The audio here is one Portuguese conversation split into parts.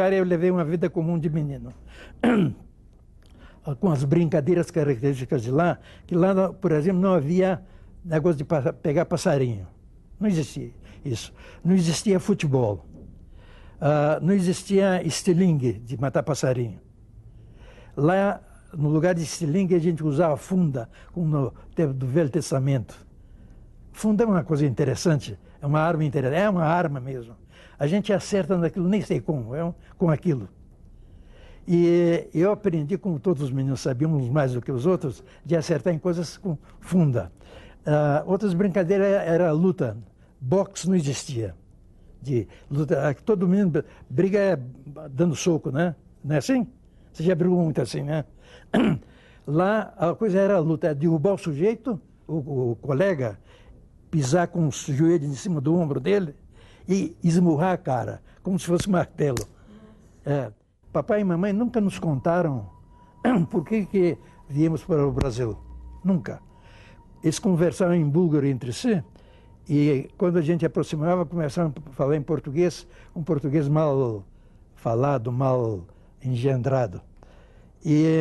Bulgária eu levei uma vida comum de menino. Com as brincadeiras características de lá, que lá, por exemplo, não havia negócio de pegar passarinho. Não existia isso. Não existia futebol. Não existia estilingue, de matar passarinho. Lá, no lugar de estilingue, a gente usava funda, como no tempo do Velho Testamento. Funda é uma coisa interessante, é uma arma interessante, é uma arma mesmo. A gente acerta naquilo, nem sei como, com aquilo. E eu aprendi, como todos os meninos sabiam, uns mais do que os outros, de acertar em coisas com funda. Outras brincadeiras era luta. Boxe não existia. De luta, todo menino briga dando soco, né? Não é assim? Você já brigou muito assim, né? Lá a coisa era a luta, é derrubar o sujeito, o colega, pisar com os joelhos em cima do ombro dele e esmurrar a cara, como se fosse um martelo. Papai e mamãe nunca nos contaram por que viemos para o Brasil. Nunca. Eles conversavam em búlgaro entre si e quando a gente aproximava, começavam a falar em português, um português mal falado, mal engendrado. E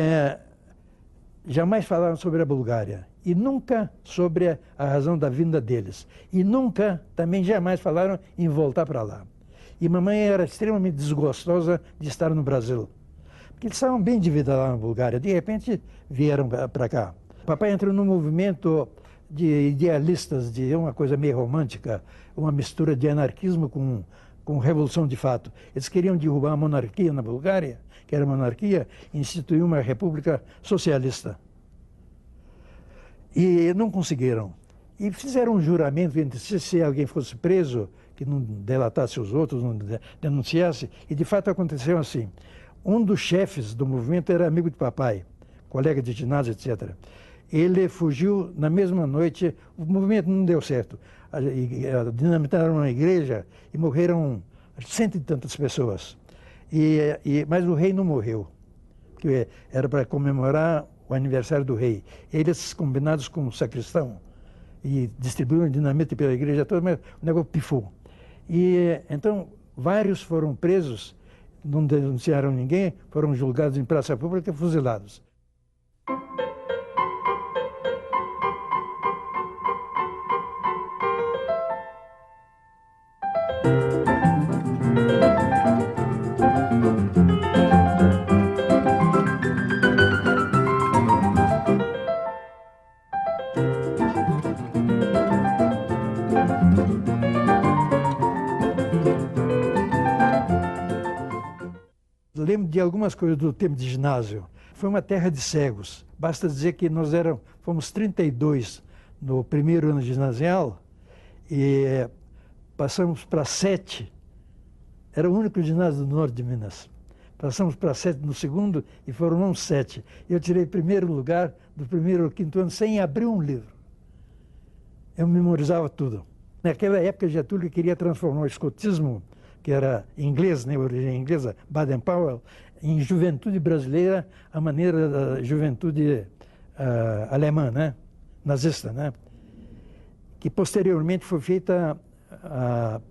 jamais falaram sobre a Bulgária. E nunca sobre a razão da vinda deles. E nunca, também jamais falaram em voltar para lá. E mamãe era extremamente desgostosa de estar no Brasil. Porque eles estavam bem de vida lá na Bulgária. De repente, vieram para cá. Papai entrou num movimento de idealistas, de uma coisa meio romântica, uma mistura de anarquismo com revolução de fato. Eles queriam derrubar a monarquia na Bulgária, que era monarquia, e instituir uma república socialista. E não conseguiram. E fizeram um juramento entre si, se alguém fosse preso, que não delatasse os outros, não denunciasse. E de fato aconteceu assim. Um dos chefes do movimento era amigo de papai, colega de ginásio, etc. Ele fugiu na mesma noite, o movimento não deu certo. Dinamitaram uma igreja e morreram 100 e tantas pessoas. Mas o rei não morreu, porque era para comemorar o aniversário do rei. Eles, combinados com o sacristão, e distribuíram dinamite pela igreja toda, mas o negócio pifou. Então, vários foram presos, não denunciaram ninguém, foram julgados em praça pública e fuzilados. Lembro de algumas coisas do tempo de ginásio. Foi uma terra de cegos. Basta dizer que nós fomos 32 no primeiro ano ginasial e passamos para 7. Era o único ginásio do norte de Minas. Passamos para 7 no segundo e foram não 7. Eu tirei primeiro lugar do primeiro ao quinto ano sem abrir um livro. Eu memorizava tudo. Naquela época, Getúlio queria transformar o escotismo, que era inglês, né, origem inglesa, Baden-Powell, em juventude brasileira, a maneira da juventude alemã, né, nazista, né, que posteriormente foi feita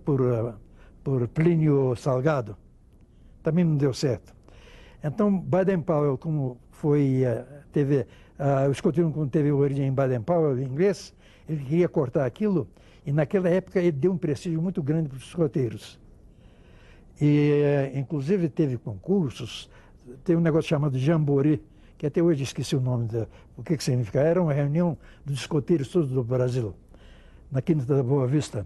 por Plínio Salgado. Também não deu certo. Então, Baden-Powell, como o escotismo como teve origem em Baden-Powell, em inglês, ele queria cortar aquilo, e naquela época ele deu um prestígio muito grande para os escoteiros. E, inclusive, teve concursos, tem um negócio chamado Jamboree, que até hoje esqueci o nome, o que significa. Era uma reunião dos escoteiros todos do Brasil, na Quinta da Boa Vista.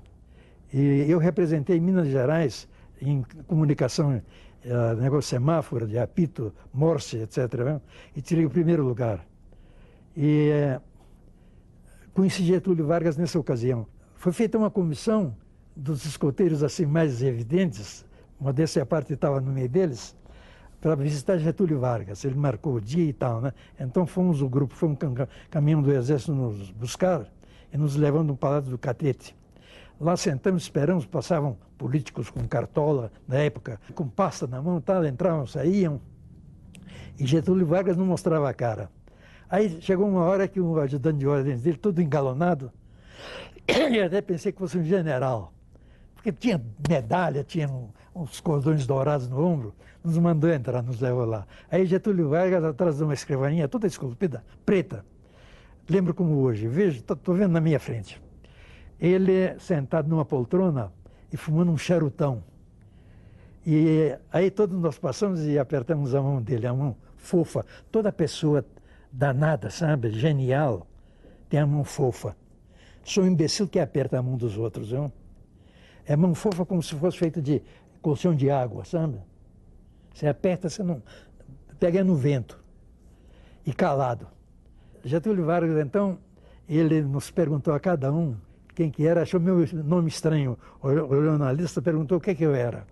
E eu representei Minas Gerais em comunicação, negócio semáforo, de apito, Morse, etc., e tirei o primeiro lugar. E conheci Getúlio Vargas nessa ocasião. Foi feita uma comissão dos escoteiros assim mais evidentes, modéstia à parte estava no meio deles, para visitar Getúlio Vargas. Ele marcou o dia e tal, né? Então fomos o grupo, foi um caminhão do Exército nos buscar e nos levando no Palácio do Catete. Lá sentamos, esperamos, passavam políticos com cartola, na época, com pasta na mão, tal, entravam, saíam, e Getúlio Vargas não mostrava a cara. Aí chegou uma hora que o ajudante de ordens dele, todo engalonado, eu até pensei que fosse um general, porque tinha medalha, tinha uns cordões dourados no ombro, nos mandou entrar, nos levou lá. Aí Getúlio Vargas, atrás de uma escrivaninha toda esculpida, preta, lembro como hoje, vejo, estou vendo na minha frente. Ele sentado numa poltrona e fumando um charutão. E aí todos nós passamos e apertamos a mão dele, a mão fofa. Toda pessoa danada, sabe, genial, tem a mão fofa. Sou um imbecil que aperta a mão dos outros, viu? É mão fofa como se fosse feita de colchão de água, sabe? Você aperta, você não... pega no vento. E calado. Getúlio Vargas, então, ele nos perguntou a cada um quem que era, achou meu nome estranho. Olhou na lista, perguntou o que eu era.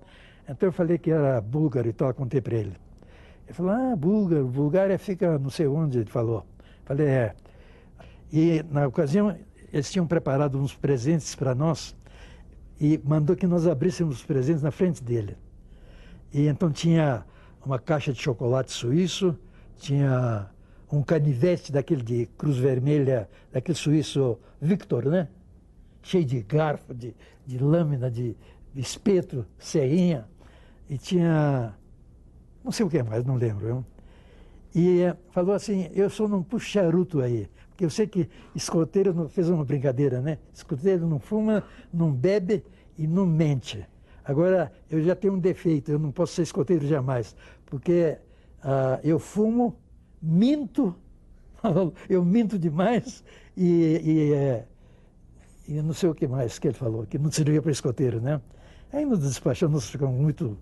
Então eu falei que era búlgaro e tal, contei para ele. Ele falou, búlgaro, Bulgária fica não sei onde, ele falou. Falei, é. E na ocasião, eles tinham preparado uns presentes para nós e mandou que nós abríssemos os presentes na frente dele. E então tinha uma caixa de chocolate suíço, tinha um canivete daquele de cruz vermelha, daquele suíço Victor, né? Cheio de garfo, de lâmina, de espeto, serrinha. E tinha, não sei o que mais, não lembro. Viu? E falou assim, eu só não puxo charuto aí, porque eu sei que escoteiro não fez uma brincadeira, né? Escoteiro não fuma, não bebe e não mente. Agora, eu já tenho um defeito, eu não posso ser escoteiro jamais, porque eu fumo, minto, eu minto demais e não sei o que mais que ele falou, que não servia para escoteiro, né? Aí nos despachou, nós ficamos muito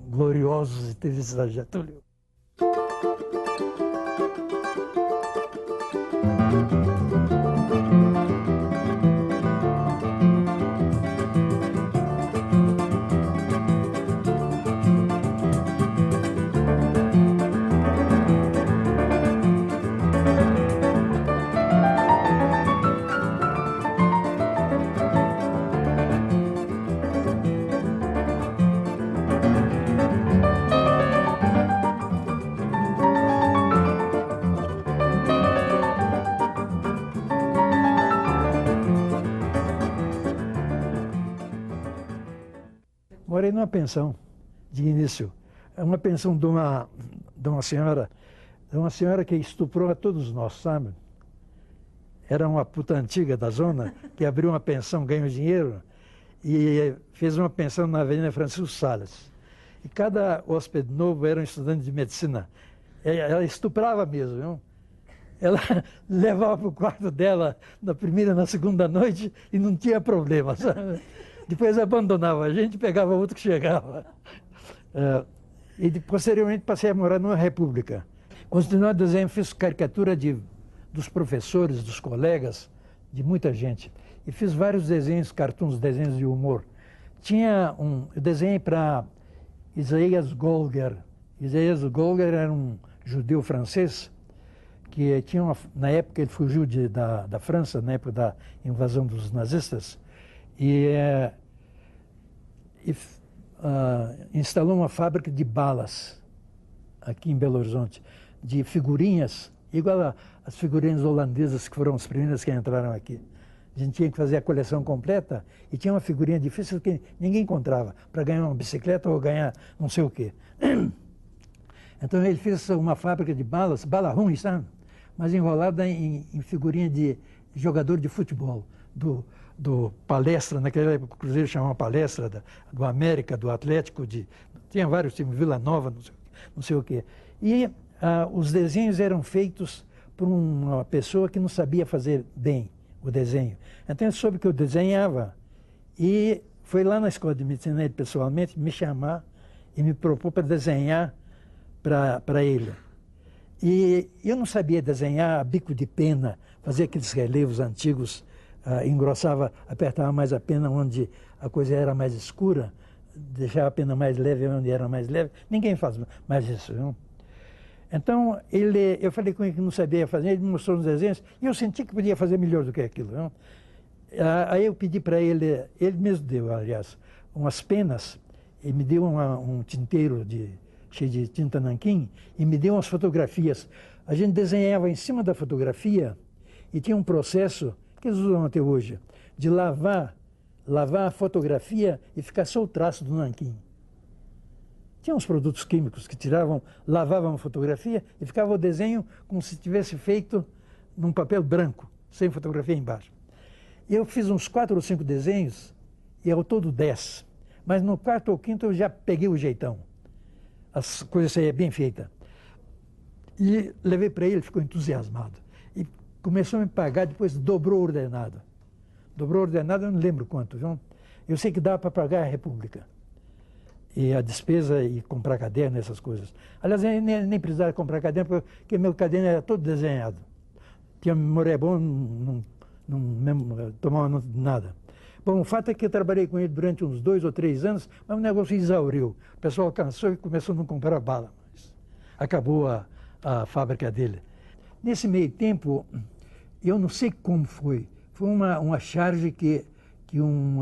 gloriosos de ter visitado Getúlio. Morei numa pensão de início. É uma pensão de uma senhora que estuprou a todos nós, sabe? Era uma puta antiga da zona que abriu uma pensão, ganhou dinheiro e fez uma pensão na Avenida Francisco Salles. E cada hóspede novo era um estudante de medicina. Ela estuprava mesmo, viu? Ela levava para o quarto dela na primeira e na segunda noite e não tinha problema, sabe? Depois abandonava a gente, pegava outro que chegava. E posteriormente passei a morar numa república. Continuei a desenhar, fiz caricatura dos professores, dos colegas, de muita gente. E fiz vários desenhos, cartoons, desenhos de humor. Eu desenhei para Isaías Golger. Isaías Golger era um judeu francês que tinha na época ele fugiu da França, na época da invasão dos nazistas. Instalou uma fábrica de balas aqui em Belo Horizonte, de figurinhas, igual as figurinhas holandesas que foram as primeiras que entraram aqui. A gente tinha que fazer a coleção completa e tinha uma figurinha difícil que ninguém encontrava, para ganhar uma bicicleta ou ganhar não sei o quê. Então ele fez uma fábrica de balas, bala ruim, sabe? Mas enrolada em figurinha de jogador de futebol, do Palestra, naquela época o Cruzeiro chamava Palestra, do América, do Atlético, tinha vários times, Vila Nova, não sei o quê. E os desenhos eram feitos por uma pessoa que não sabia fazer bem o desenho. Então ele soube que eu desenhava e foi lá na escola de medicina ele pessoalmente me chamar e me propor para desenhar para ele. E eu não sabia desenhar a bico de pena, fazer aqueles relevos antigos, engrossava, apertava mais a pena onde a coisa era mais escura, deixava a pena mais leve onde era mais leve. Ninguém faz mais isso, viu? Então, eu falei com ele que não sabia fazer, ele me mostrou os desenhos e eu senti que podia fazer melhor do que aquilo, viu? Aí eu pedi para ele mesmo deu, aliás, umas penas, e me deu um tinteiro cheio de tinta nanquim e me deu umas fotografias. A gente desenhava em cima da fotografia e tinha um processo que eles usam até hoje, de lavar lavar a fotografia e ficar só o traço do nanquim. Tinha uns produtos químicos que tiravam, lavavam a fotografia e ficava o desenho como se tivesse feito num papel branco, sem fotografia embaixo. Eu fiz uns 4 ou 5 desenhos, e ao todo 10. Mas no 4º ou 5º eu já peguei o jeitão. As coisas saíam bem feitas. E levei para ele, ficou entusiasmado. E começou a me pagar, depois dobrou o ordenado. Dobrou o ordenado, eu não lembro quanto, viu? Eu sei que dava para pagar a República. E a despesa e comprar caderno, essas coisas. Aliás, eu nem precisava comprar caderno, porque meu caderno era todo desenhado. Tinha memória boa, não tomava nada. Bom, o fato é que eu trabalhei com ele durante uns 2 ou 3 anos, mas o negócio exauriu. O pessoal cansou e começou a não comprar bala mais. Acabou a fábrica dele. Nesse meio tempo, eu não sei como foi. Foi uma charge que um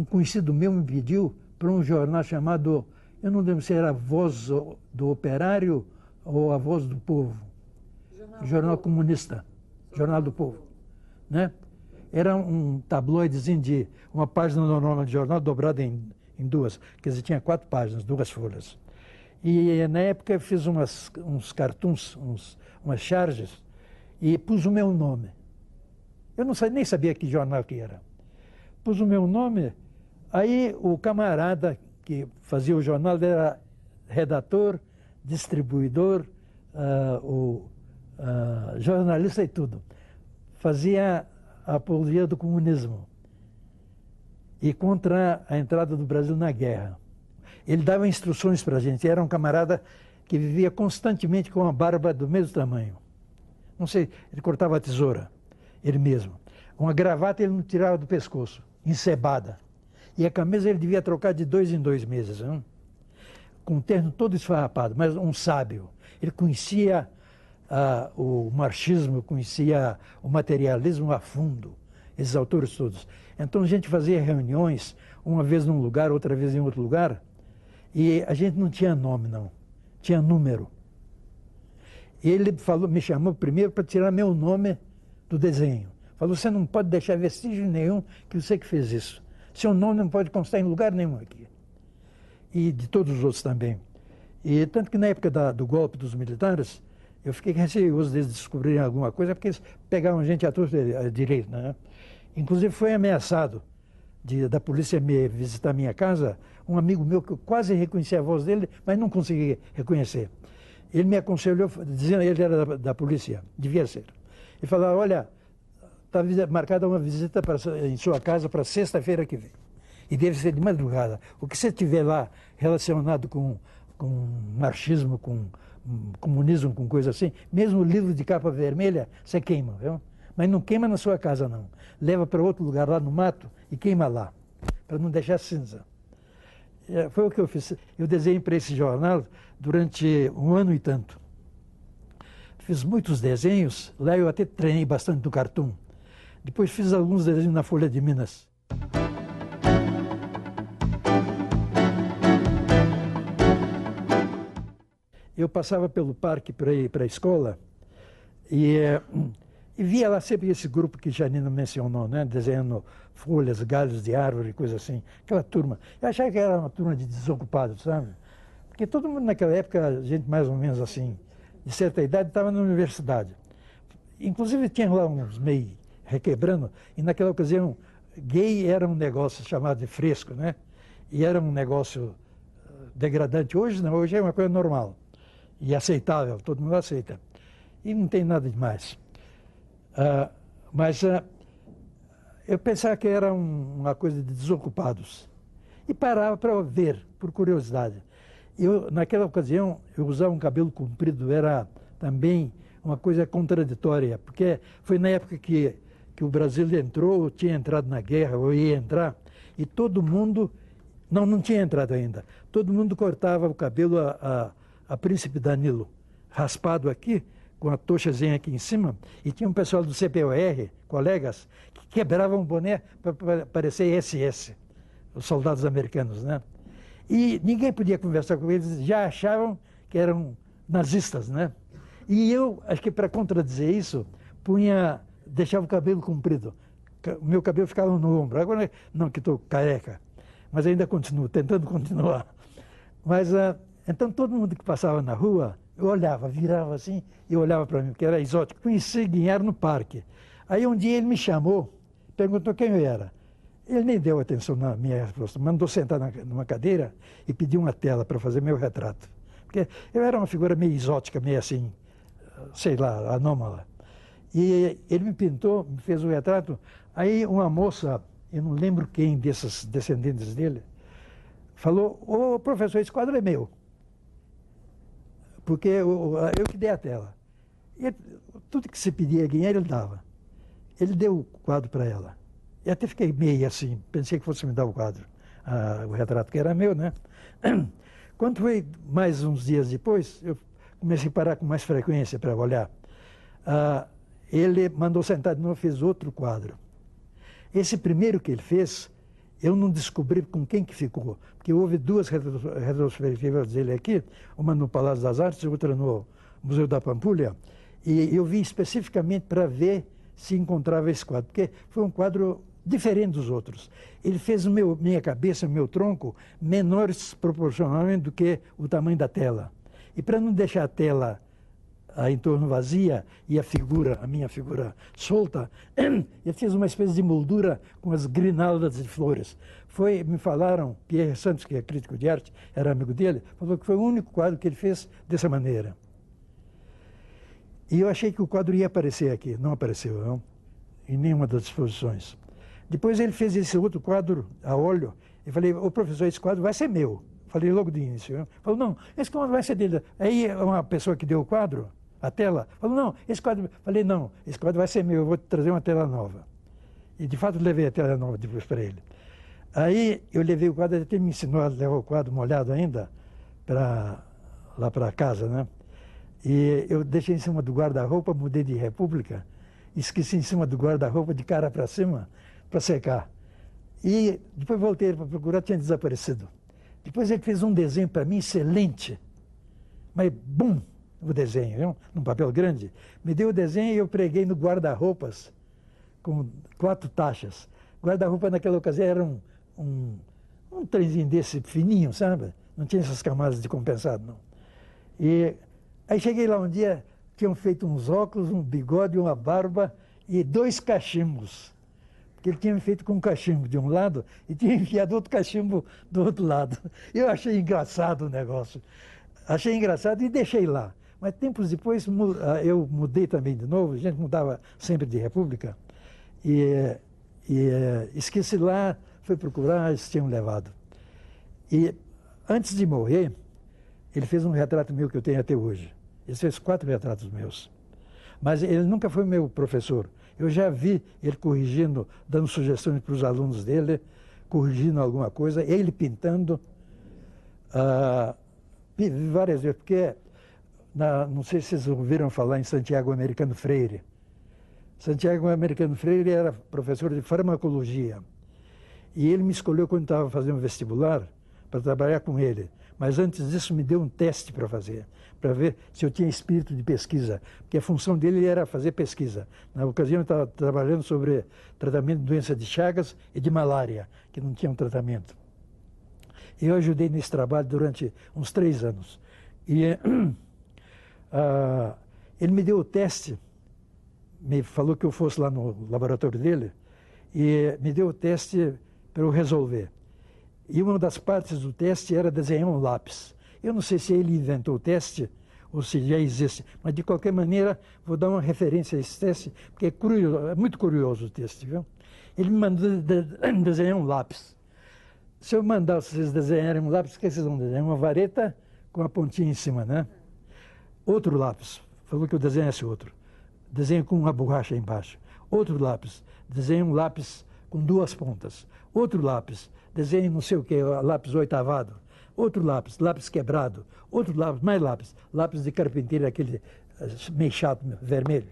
conhecido meu me pediu para um jornal chamado, eu não lembro se era a Voz do Operário ou a Voz do Povo. Jornal Comunista, Jornal do Povo, né? Era um tabloidezinho de uma página normal de jornal dobrada em 2, quer dizer, tinha 4 páginas, 2 folhas. E na época eu fiz uns cartoons, umas charges, e pus o meu nome. Eu nem sabia que jornal que era. Pus o meu nome, aí o camarada que fazia o jornal era redator, distribuidor, jornalista e tudo. Fazia a apologia do comunismo e contra a entrada do Brasil na guerra. Ele dava instruções para a gente. Era um camarada que vivia constantemente com uma barba do mesmo tamanho. Não sei, ele cortava a tesoura, ele mesmo. Uma gravata ele não tirava do pescoço, encebada. E a camisa ele devia trocar de 2 em 2 meses, hein? Com o terno todo esfarrapado, mas um sábio. Ele conhecia o marxismo, conhecia o materialismo a fundo, esses autores todos. Então a gente fazia reuniões, uma vez num lugar, outra vez em outro lugar, e a gente não tinha nome, não, tinha número. Ele me chamou primeiro para tirar meu nome do desenho. Falou, você não pode deixar vestígio nenhum que você que fez isso. Seu nome não pode constar em lugar nenhum aqui. E de todos os outros também. E tanto que na época do golpe dos militares, eu fiquei receoso deles descobrirem alguma coisa, porque eles pegavam gente à torta direito, né? Inclusive foi ameaçado da polícia me visitar a minha casa, um amigo meu que eu quase reconheci a voz dele, mas não consegui reconhecer. Ele me aconselhou, dizendo que ele era da polícia, devia ser. Ele falou, olha, está marcada uma visita em sua casa para sexta-feira que vem. E deve ser de madrugada. O que você tiver lá relacionado com marxismo, com comunismo, com coisa assim, mesmo o livro de capa vermelha, você queima, viu? Mas não queima na sua casa, não. Leva para outro lugar lá no mato e queima lá, para não deixar cinza. Foi o que eu fiz. Eu desenhei para esse jornal durante 1 ano e tanto. Fiz muitos desenhos, lá eu até treinei bastante no cartoon. Depois fiz alguns desenhos na Folha de Minas. Eu passava pelo parque para ir para a escola e via lá sempre esse grupo que Janina mencionou, né? Desenhando folhas, galhos de árvore, coisa assim. Aquela turma. Eu achava que era uma turma de desocupados, sabe? Porque todo mundo naquela época, gente mais ou menos assim, de certa idade, estava na universidade. Inclusive tinha lá uns meio requebrando, e naquela ocasião, gay era um negócio chamado de fresco, né? E era um negócio degradante. Hoje não, hoje é uma coisa normal e aceitável, todo mundo aceita. E não tem nada demais. Mas eu pensava que era uma coisa de desocupados. E parava para ver, por curiosidade. Naquela ocasião, eu usava um cabelo comprido, era também uma coisa contraditória, porque foi na época que o Brasil entrou, tinha entrado na guerra, ou ia entrar, e todo mundo, não tinha entrado ainda, todo mundo cortava o cabelo a Príncipe Danilo, raspado aqui, com a tochazinha aqui em cima, e tinha um pessoal do CPOR, colegas, que quebravam o boné para parecer SS, os soldados americanos, né? E ninguém podia conversar com eles, já achavam que eram nazistas, né? E eu, acho que para contradizer isso, deixava o cabelo comprido, o meu cabelo ficava no ombro. Agora não que estou careca, mas ainda continuo, tentando continuar. Mas, então, todo mundo que passava na rua, eu olhava, virava assim e olhava para mim, porque era exótico. Conheci Guinhar no parque. Aí um dia ele me chamou, perguntou quem eu era. Ele nem deu atenção na minha resposta, mandou sentar numa cadeira e pediu uma tela para fazer meu retrato. Porque eu era uma figura meio exótica, meio assim, sei lá, anômala. E ele me pintou, me fez o retrato. Aí uma moça, eu não lembro quem desses descendentes dele, falou: ô professor, esse quadro é meu. Porque eu que dei a tela. E tudo que se pedia a Guinhar, ele dava. Ele deu o quadro para ela. E até fiquei meio assim, pensei que fosse me dar o quadro, o retrato que era meu, né? Quando foi mais uns dias depois, eu comecei a parar com mais frequência para olhar. Ele mandou sentar de novo, fez outro quadro. Esse primeiro que ele fez, eu não descobri com quem que ficou, porque houve duas retrospectivas dele aqui, uma no Palácio das Artes e outra no Museu da Pampulha, e eu vim especificamente para ver se encontrava esse quadro, porque foi um quadro diferente dos outros. Ele fez minha cabeça, o meu tronco, menores proporcionalmente do que o tamanho da tela. E para não deixar a tela em torno vazia e a minha figura solta, eu fiz uma espécie de moldura com as grinaldas de flores. Me falaram, Pierre Santos, que é crítico de arte, era amigo dele, falou que foi o único quadro que ele fez dessa maneira. E eu achei que o quadro ia aparecer aqui, não apareceu, não, em nenhuma das exposições. Depois ele fez esse outro quadro a óleo, e falei: ô professor, esse quadro vai ser meu. Falei logo de início. Não? Falou: não, esse quadro vai ser dele. Aí uma pessoa que deu o quadro, a tela, falou: não, esse quadro... Falei: não, esse quadro vai ser meu, eu vou trazer uma tela nova. E de fato levei a tela nova depois para ele. Aí eu levei o quadro, ele até me ensinou a levar o quadro molhado ainda, lá para casa, né? E eu deixei em cima do guarda-roupa, mudei de república, esqueci em cima do guarda-roupa de cara para cima, para secar. E depois voltei para procurar, tinha desaparecido. Depois ele fez um desenho para mim excelente, mas bum, o desenho, viu? Num papel grande. Me deu o desenho e eu preguei no guarda-roupas com 4 taxas. Guarda-roupa naquela ocasião era um trenzinho desse fininho, sabe? Não tinha essas camadas de compensado, não. E aí cheguei lá um dia, tinham feito uns óculos, um bigode, uma barba e 2 cachimbos. Porque ele tinha feito com um cachimbo de um lado e tinha enfiado outro cachimbo do outro lado. Eu achei engraçado o negócio. Achei engraçado e deixei lá. Mas tempos depois eu mudei também de novo, a gente mudava sempre de república. E esqueci lá, fui procurar, eles tinham levado. E antes de morrer, ele fez um retrato meu que eu tenho até hoje. Ele fez 4 retratos meus. Mas ele nunca foi meu professor. Eu já vi ele corrigindo, dando sugestões para os alunos dele, corrigindo alguma coisa, ele pintando várias vezes, porque não sei se vocês ouviram falar em Santiago Americano Freire. Santiago Americano Freire era professor de farmacologia. E ele me escolheu quando estava fazendo vestibular para trabalhar com ele. Mas antes disso me deu um teste para fazer, para ver se eu tinha espírito de pesquisa, porque a função dele era fazer pesquisa. Na ocasião eu estava trabalhando sobre tratamento de doença de Chagas e de malária, que não tinham tratamento. E eu ajudei nesse trabalho durante uns 3 anos. E ele me deu o teste, me falou que eu fosse lá no laboratório dele, e me deu o teste para eu resolver. E uma das partes do teste era desenhar um lápis. Eu não sei se ele inventou o teste ou se já existe, mas de qualquer maneira vou dar uma referência a esse teste, porque é muito curioso o teste, viu? Ele me mandou desenhar um lápis. Se eu mandar vocês desenharem um lápis, o que vocês vão desenhar? Uma vareta com a pontinha em cima, né? Outro lápis, falou que eu desenhasse outro. Desenho com uma borracha embaixo. Outro lápis, desenho um lápis com 2 pontas. Outro lápis, desenho não sei o que, lápis oitavado. Outro lápis, lápis quebrado. Outro lápis, mais lápis. Lápis de carpinteiro, aquele meio chato, vermelho.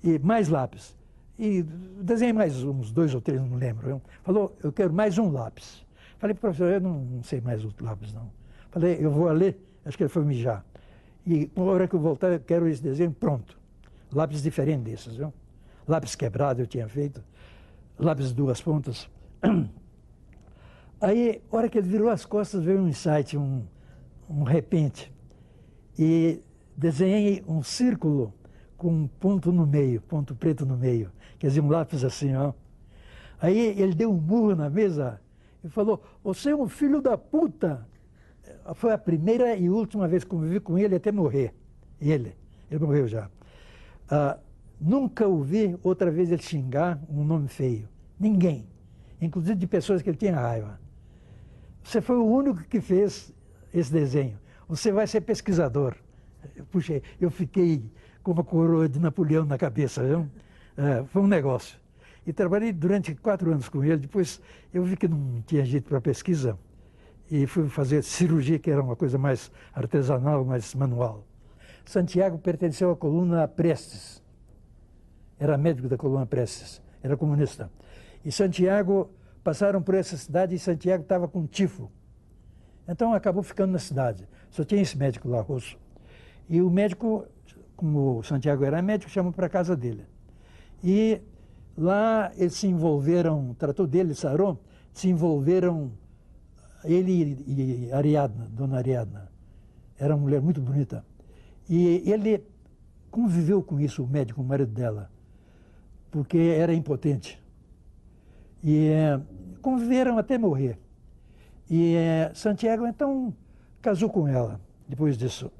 E mais lápis. E desenhei mais uns 2 ou 3, não lembro. Falou: eu quero mais um lápis. Falei: professor, eu não sei mais o lápis, não. Falei: eu vou ler. Acho que ele foi mijar. E na hora que eu voltar, eu quero esse desenho pronto. Lápis diferente desses, viu? Lápis quebrado eu tinha feito. lápis de duas pontas. Aí, a hora que ele virou as costas, veio um insight, um repente. E desenhei um círculo com um ponto no meio, ponto preto no meio. Quer dizer, um lápis assim, ó. Aí ele deu um murro na mesa e falou: "Você é um filho da puta!" Foi a primeira e última vez que convivi com ele até morrer. Ele morreu já. Nunca ouvi outra vez ele xingar um nome feio. Ninguém. Inclusive de pessoas que ele tinha raiva. Você foi o único que fez esse desenho. Você vai ser pesquisador. Puxa, eu fiquei com uma coroa de Napoleão na cabeça, viu? Foi um negócio. E trabalhei durante 4 anos com ele. Depois eu vi que não tinha jeito para pesquisa e fui fazer cirurgia, que era uma coisa mais artesanal, mais manual. Santiago pertenceu à coluna Prestes. Era médico da coluna Prestes. Era comunista. E Santiago, passaram por essa cidade e Santiago estava com tifo. Então acabou ficando na cidade. Só tinha esse médico lá, russo. E o médico, como o Santiago era médico, chamou para a casa dele. E lá eles se envolveram, tratou dele, sarou, se envolveram, ele e Ariadna, dona Ariadna. Era uma mulher muito bonita. E ele conviveu com isso, o médico, o marido dela, porque era impotente. E conviveram até morrer. E Santiago, então, casou com ela, depois disso,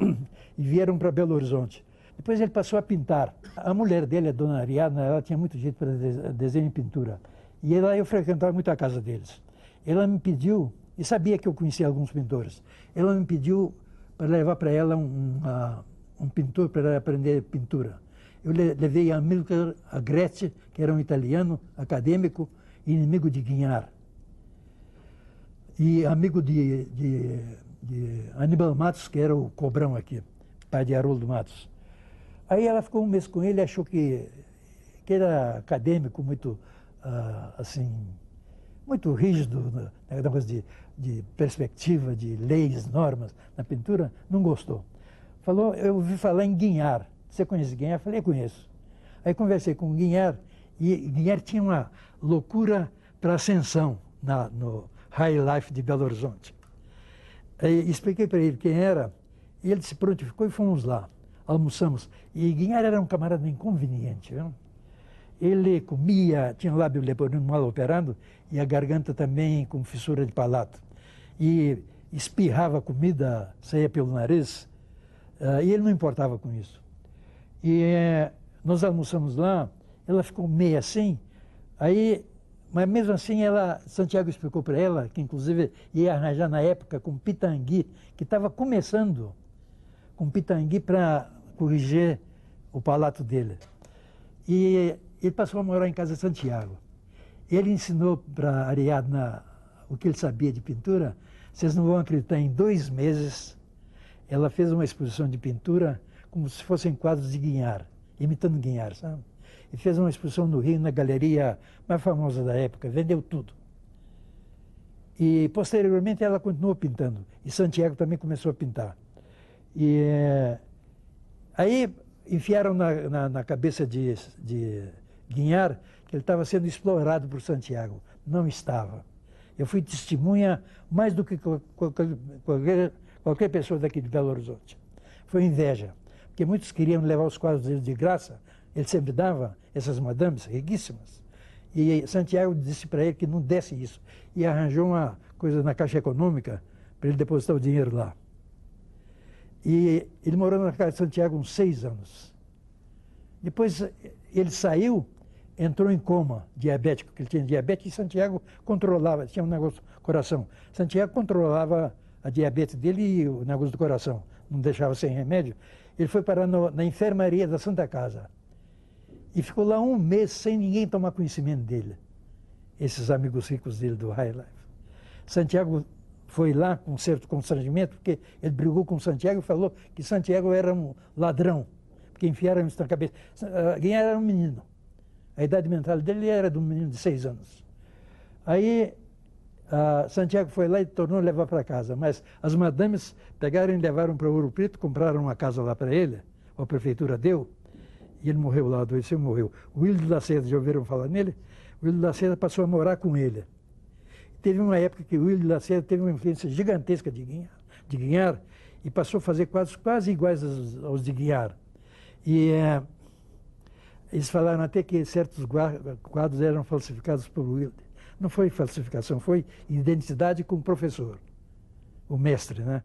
e vieram para Belo Horizonte. Depois ele passou a pintar. A mulher dele, a dona Ariadna, ela tinha muito jeito para desenho e pintura. E lá eu frequentava muito a casa deles. Ela me pediu, e sabia que eu conhecia alguns pintores, ela me pediu para levar para ela um pintor para ela aprender pintura. Eu levei a Amilcar Agretti, que era um italiano, acadêmico, inimigo de Guignard. E amigo de Aníbal Matos, que era o cobrão aqui, pai de Haroldo Matos. Aí ela ficou um mês com ele, achou que era acadêmico, muito, assim, muito rígido, negócio de perspectiva, de leis, normas na pintura, não gostou. Falou, eu ouvi falar em Guignard. Você conhece Guignard? Eu falei, conheço. Aí conversei com o Guignard, e Guignard tinha uma loucura para ascensão no High Life de Belo Horizonte. Aí expliquei para ele quem era, e ele se prontificou e fomos lá, almoçamos. E Guignard era um camarada inconveniente, viu? Ele comia, tinha o lábio leporino mal operado e a garganta também com fissura de palato. E espirrava comida, saía pelo nariz, e ele não importava com isso. E nós almoçamos lá, ela ficou meio assim, aí, mas mesmo assim Santiago explicou para ela, que inclusive ia arranjar na época com pitangui, que estava começando com pitangui para corrigir o palato dele. E ele passou a morar em casa de Santiago. Ele ensinou para Ariadna o que ele sabia de pintura. Vocês não vão acreditar, em 2 meses, ela fez uma exposição de pintura como se fossem quadros de Guignard, imitando Guignard, sabe? E fez uma exposição no Rio, na galeria mais famosa da época, vendeu tudo. E, posteriormente, ela continuou pintando. E Santiago também começou a pintar. E aí enfiaram na cabeça de Guignard que ele estava sendo explorado por Santiago. Não estava. Eu fui testemunha mais do que qualquer pessoa daqui de Belo Horizonte. Foi inveja, porque muitos queriam levar os quadros dele de graça. Ele sempre dava essas madames riquíssimas. E Santiago disse para ele que não desse isso. E arranjou uma coisa na Caixa Econômica para ele depositar o dinheiro lá. E ele morou na casa de Santiago uns 6 anos. Depois ele saiu, entrou em coma diabético, porque ele tinha diabetes, e Santiago controlava, tinha um negócio do coração. Santiago controlava a diabetes dele e o negócio do coração, não deixava sem remédio. Ele foi parar na enfermaria da Santa Casa. E ficou lá 1 mês sem ninguém tomar conhecimento dele. Esses amigos ricos dele do High Life. Santiago foi lá com certo constrangimento, porque ele brigou com Santiago e falou que Santiago era um ladrão, porque enfiaram isso na cabeça. Guignard era um menino. A idade mental dele era de um menino de 6 anos. Aí Santiago foi lá e tornou a levar para casa, mas as madames pegaram e levaram para Ouro Preto, compraram uma casa lá para ele, a prefeitura deu, e ele morreu lá, adoeceu e morreu. O Wilde Lacerda, já ouviram falar nele? O Willio Lacerda passou a morar com ele. Teve uma época que o Willio Lacerda teve uma influência gigantesca de Guignard e passou a fazer quadros quase iguais aos de Guignard. E eles falaram até que certos quadros eram falsificados por Willio. Não foi falsificação, foi identidade com o professor, o mestre, né?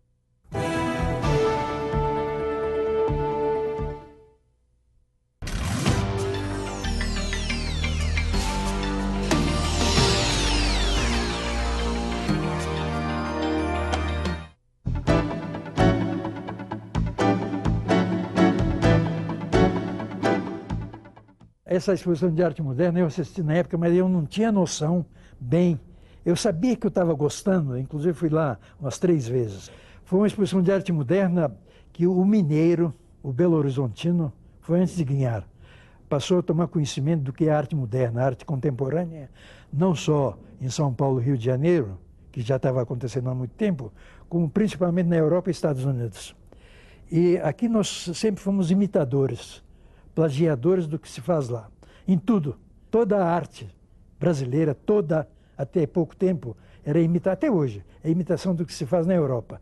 Essa exposição de arte moderna eu assisti na época, mas eu não tinha noção bem. Eu sabia que eu estava gostando, inclusive fui lá umas 3 vezes. Foi uma exposição de arte moderna que o mineiro, o belo-horizontino, foi antes de Guignard. Passou a tomar conhecimento do que é arte moderna, arte contemporânea, não só em São Paulo, Rio de Janeiro, que já estava acontecendo há muito tempo, como principalmente na Europa e Estados Unidos. E aqui nós sempre fomos imitadores, plagiadores do que se faz lá. Em tudo. Toda a arte brasileira, toda, até pouco tempo, era imitar, até hoje, é imitação do que se faz na Europa.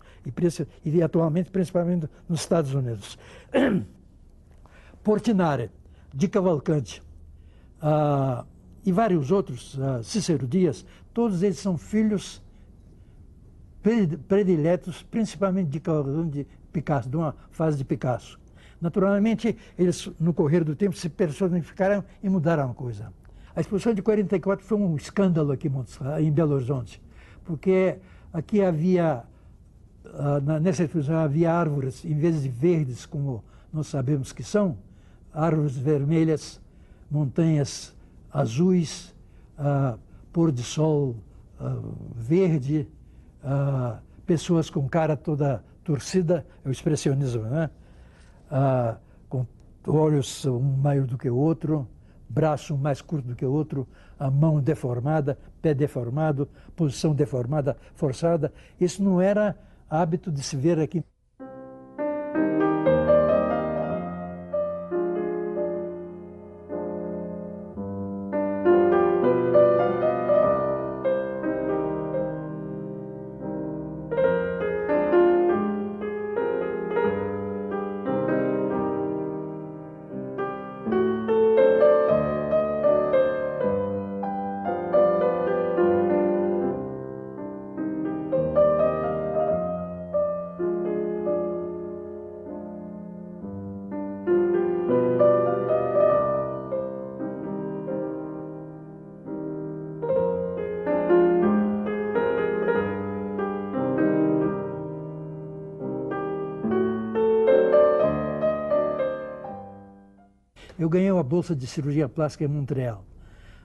E atualmente, principalmente nos Estados Unidos. Portinari, de Cavalcante, e vários outros, Cícero Dias, todos eles são filhos prediletos, principalmente de Cavalcante, de Picasso, de uma fase de Picasso. Naturalmente, eles, no correr do tempo, se personificaram e mudaram a coisa. A exposição de 44 foi um escândalo aqui em Belo Horizonte, porque aqui havia, nessa exposição, havia árvores, em vez de verdes, como nós sabemos que são, árvores vermelhas, montanhas azuis, pôr de sol verde, pessoas com cara toda torcida, é o expressionismo, né? Com olhos um maior do que o outro, braço mais curto do que o outro, a mão deformada, pé deformado, posição deformada, forçada. Isso não era hábito de se ver aqui. Eu ganhei uma bolsa de cirurgia plástica em Montreal.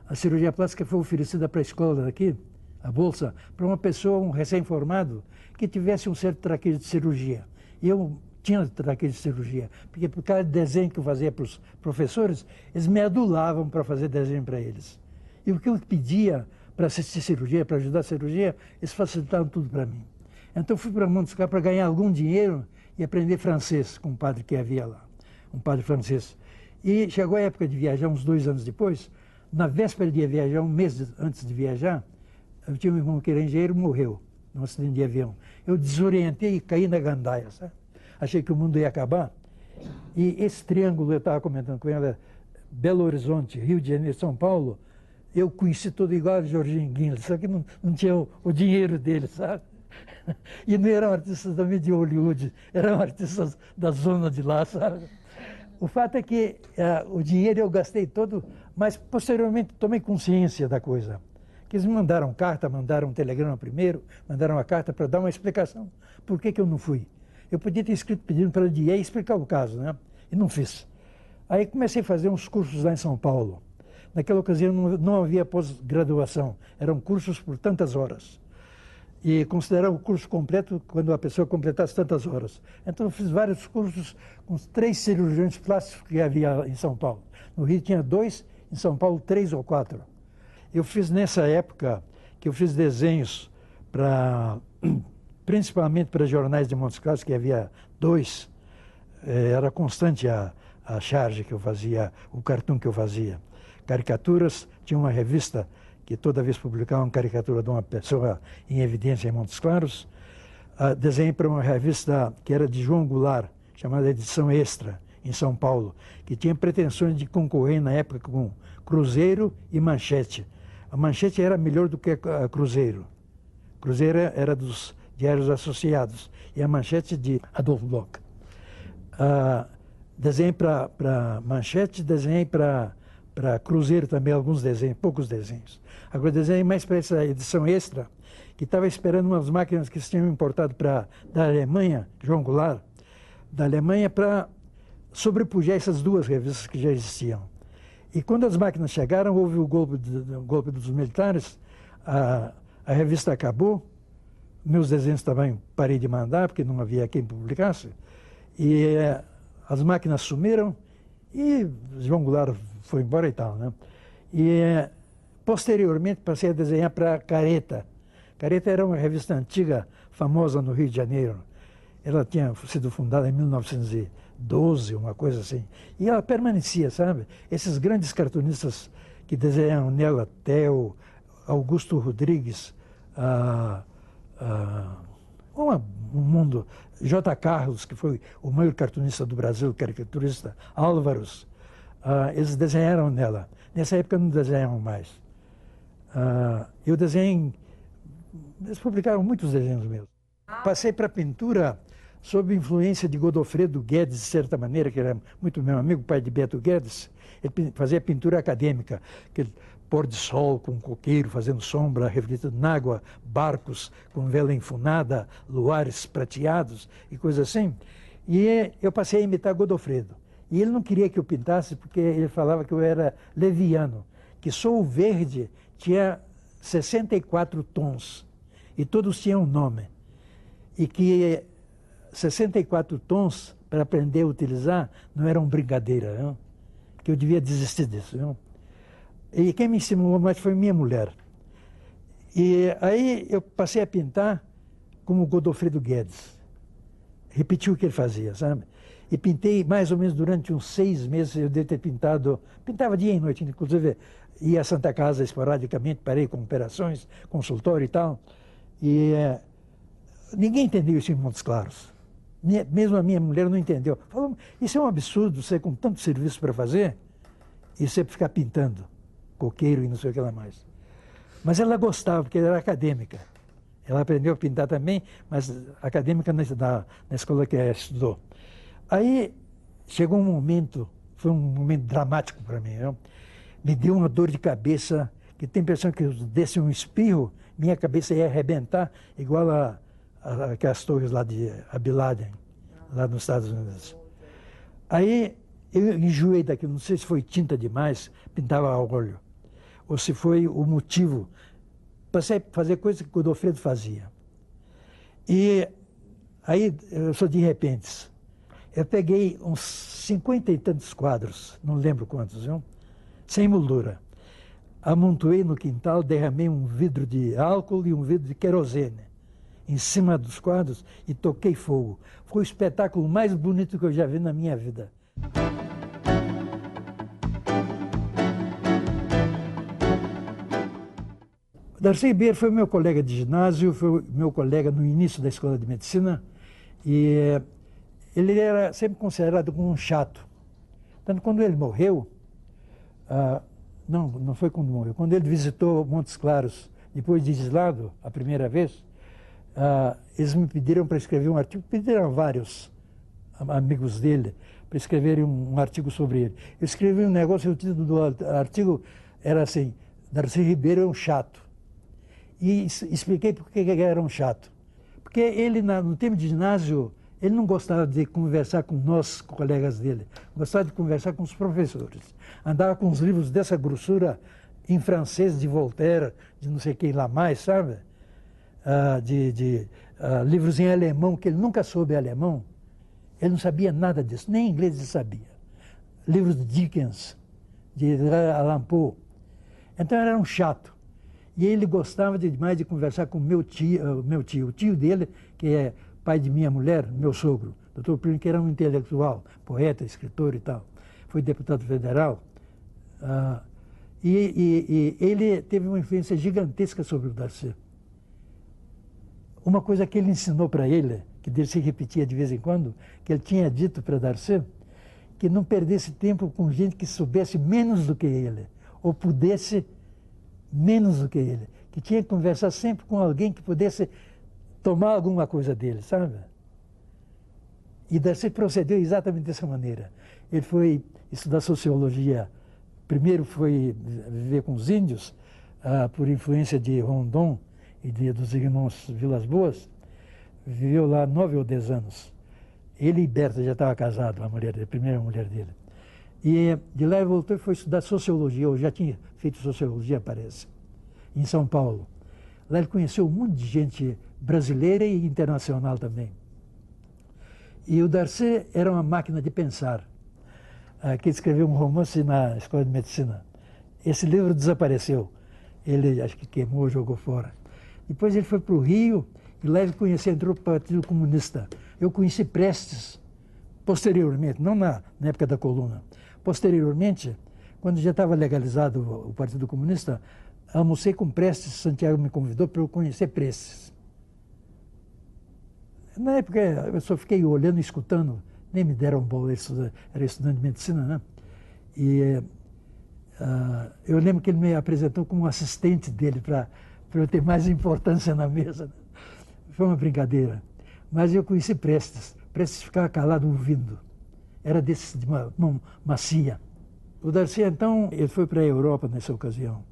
A cirurgia plástica foi oferecida para a escola daqui, a bolsa, para uma pessoa, um recém-formado, que tivesse um certo traquejo de cirurgia. E eu tinha traquejo de cirurgia, porque por causa do desenho que eu fazia para os professores, eles me adulavam para fazer desenho para eles. E o que eu pedia para assistir cirurgia, para ajudar a cirurgia, eles facilitavam tudo para mim. Então fui para Montes Claros para ganhar algum dinheiro e aprender francês com um padre que havia lá, um padre francês. E chegou a época de viajar, uns 2 anos depois, na véspera de viajar, um mês antes de viajar, eu tinha um irmão que era engenheiro, morreu num acidente de avião. Eu desorientei e caí na gandaia, sabe? Achei que o mundo ia acabar. E esse triângulo, eu estava comentando com ela, Belo Horizonte, Rio de Janeiro, São Paulo, eu conheci todo igual a Jorginho Guinle, só que não tinha o dinheiro dele, sabe? E não eram artistas também de Hollywood, eram artistas da zona de lá, sabe? O fato é que o dinheiro eu gastei todo, mas posteriormente tomei consciência da coisa. Que eles me mandaram carta, mandaram um telegrama primeiro, mandaram uma carta para dar uma explicação. Por que eu não fui? Eu podia ter escrito pedindo para ele ir e explicar o caso, né? E não fiz. Aí comecei a fazer uns cursos lá em São Paulo. Naquela ocasião não havia pós-graduação, eram cursos por tantas horas. E considerava o curso completo quando a pessoa completasse tantas horas. Então eu fiz vários cursos com os 3 cirurgiões plásticos que havia em São Paulo. No Rio tinha 2, em São Paulo 3 ou 4. Eu fiz nessa época que eu fiz desenhos principalmente para jornais de Montes Claros, que havia 2. Era constante a charge que eu fazia, o cartoon que eu fazia. caricaturas. Tinha uma revista que toda vez publicava uma caricatura de uma pessoa em evidência em Montes Claros. Desenhei para uma revista que era de João Goulart, chamada Edição Extra, em São Paulo, que tinha pretensões de concorrer na época com Cruzeiro e Manchete. A Manchete era melhor do que a Cruzeiro. Cruzeiro era dos Diários Associados e a Manchete de Adolfo Bloch. Desenhei para Manchete, desenhei para Cruzeiro também alguns desenhos, poucos desenhos. Agora desenhei mais para essa edição extra, que estava esperando umas máquinas que se tinham importado da Alemanha, João Goulart, da Alemanha, para sobrepujar essas duas revistas que já existiam. E quando as máquinas chegaram, houve o golpe dos militares, a revista acabou, meus desenhos também parei de mandar, porque não havia quem publicasse, e as máquinas sumiram, e João Goulart foi embora e tal, né? E posteriormente passei a desenhar para Careta. Careta era uma revista antiga, famosa no Rio de Janeiro. Ela tinha sido fundada em 1912, uma coisa assim. E ela permanecia, sabe? Esses grandes cartunistas que desenharam nela, Theo, Augusto Rodrigues, um mundo, J. Carlos, que foi o maior cartunista do Brasil, caricaturista, Álvaros, eles desenharam nela. Nessa época não desenhavam mais. Eu desenhei, eles publicaram muitos desenhos meus. Passei para a pintura sob influência de Godofredo Guedes, de certa maneira, que era muito meu amigo, pai de Beto Guedes. Ele fazia pintura acadêmica, aquele pôr de sol com coqueiro fazendo sombra, refletindo na água, barcos com vela enfunada, luares prateados e coisas assim. E eu passei a imitar Godofredo. E ele não queria que eu pintasse porque ele falava que eu era leviano, que só o verde tinha 64 tons e todos tinham um nome. E que 64 tons, para aprender a utilizar, não eram brincadeira, não? Que eu devia desistir disso. Não? E quem me estimulou mais foi minha mulher. E aí eu passei a pintar como Godofredo Guedes. Repeti o que ele fazia, sabe? E pintei mais ou menos durante uns 6 meses, eu devo ter pintado, pintava dia e noite, inclusive ia à Santa Casa esporadicamente, parei com operações, consultório e tal. E ninguém entendeu isso em Montes Claros. Mesmo a minha mulher não entendeu. Falou, isso é um absurdo, você com tanto serviço para fazer, e você ficar pintando coqueiro e não sei o que lá mais. Mas ela gostava, porque ela era acadêmica. Ela aprendeu a pintar também, mas acadêmica na escola que ela estudou. Aí chegou um momento, foi um momento dramático para mim, não? Me deu uma dor de cabeça, que tem a impressão que eu desse um espirro, minha cabeça ia arrebentar, igual aquelas torres lá de Bin Laden, lá nos Estados Unidos. Aí eu enjoei daquilo, não sei se foi tinta demais, pintava a óleo, ou se foi o motivo. Passei a fazer coisas que o Godofredo fazia. E aí, eu sou de repentes. Eu peguei uns 50 e tantos quadros, não lembro quantos, viu? Sem moldura. Amontoei no quintal, derramei um vidro de álcool e um vidro de querosene em cima dos quadros e toquei fogo. Foi o espetáculo mais bonito que eu já vi na minha vida. Darcy Ribeiro foi meu colega de ginásio, foi meu colega no início da escola de medicina e ele era sempre considerado como um chato. Tanto quando ele morreu, não foi quando morreu, quando ele visitou Montes Claros, depois de Islado, a primeira vez, eles me pediram para escrever um artigo, pediram vários amigos dele para escreverem um artigo sobre ele. Eu escrevi um negócio, o título do artigo era assim, Darcy Ribeiro é um chato. E expliquei por que era um chato. Porque ele, no tempo de ginásio, ele não gostava de conversar com nós, colegas dele, gostava de conversar com os professores. Andava com os livros dessa grossura em francês de Voltaire, de não sei quem lá mais, sabe? Livros em alemão, que ele nunca soube alemão. Ele não sabia nada disso, nem inglês ele sabia. Livros de Dickens, de Allan Poe. Então era um chato. E ele gostava demais de conversar com o tio dele, que é pai de minha mulher, meu sogro, Dr. Plínio, que era um intelectual, poeta, escritor e tal. Foi deputado federal. E ele teve uma influência gigantesca sobre o Darcy. Uma coisa que ele ensinou para ele, que Darcy repetia de vez em quando, que ele tinha dito para Darcy, que não perdesse tempo com gente que soubesse menos do que ele, ou pudesse menos do que ele, que tinha que conversar sempre com alguém que pudesse tomar alguma coisa dele, sabe? E Darcy procedeu exatamente dessa maneira. Ele foi estudar sociologia. Primeiro foi viver com os índios, por influência de Rondon e dos irmãos Vilas Boas. Viveu lá 9 ou 10 anos. Ele e Berta já estavam casados, a primeira mulher dele. E de lá ele voltou e foi estudar sociologia, ou já tinha feito sociologia, parece, em São Paulo. Lá ele conheceu um monte de gente brasileira e internacional também. E o Darcy era uma máquina de pensar, que escreveu um romance na Escola de Medicina. Esse livro desapareceu. Ele acho que queimou, jogou fora. Depois ele foi para o Rio e lá ele entrou para o Partido Comunista. Eu conheci Prestes posteriormente, não na época da coluna. Posteriormente, quando já estava legalizado o Partido Comunista, almocei com Prestes, Santiago me convidou para eu conhecer Prestes. Na época eu só fiquei olhando e escutando, nem me deram bola, era estudante de medicina, né? E eu lembro que ele me apresentou como assistente dele para eu ter mais importância na mesa. Foi uma brincadeira. Mas eu conheci Prestes. Prestes ficava calado ouvindo. Era desse de uma mão macia. O Darcy, então, ele foi para a Europa nessa ocasião.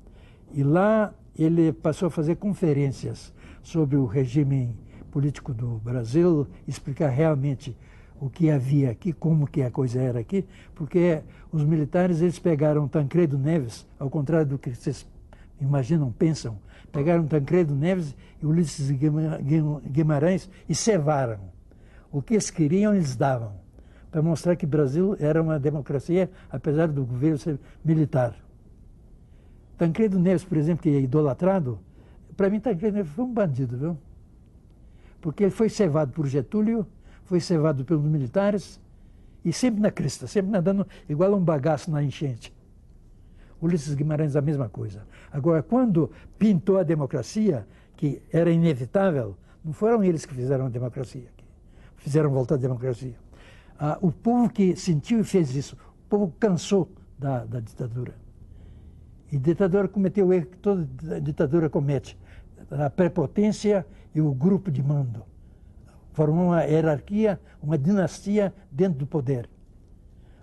E lá ele passou a fazer conferências sobre o regime político do Brasil, explicar realmente o que havia aqui, como que a coisa era aqui, porque os militares, eles pegaram Tancredo Neves, ao contrário do que vocês imaginam, pensam, pegaram Tancredo Neves e Ulisses Guimarães e cevaram. O que eles queriam, eles davam, para mostrar que o Brasil era uma democracia, apesar do governo ser militar. Tancredo Neves, por exemplo, que é idolatrado, para mim Tancredo Neves foi um bandido, viu? Porque ele foi cevado por Getúlio, foi cevado pelos militares, e sempre na crista, sempre nadando igual a um bagaço na enchente. Ulisses Guimarães, a mesma coisa. Agora, quando pintou a democracia, que era inevitável, não foram eles que fizeram a democracia, que fizeram voltar a democracia. O povo que sentiu e fez isso, o povo cansou da ditadura. E a ditadura cometeu o erro que toda ditadura comete, a prepotência e o grupo de mando. Formou uma hierarquia, uma dinastia dentro do poder.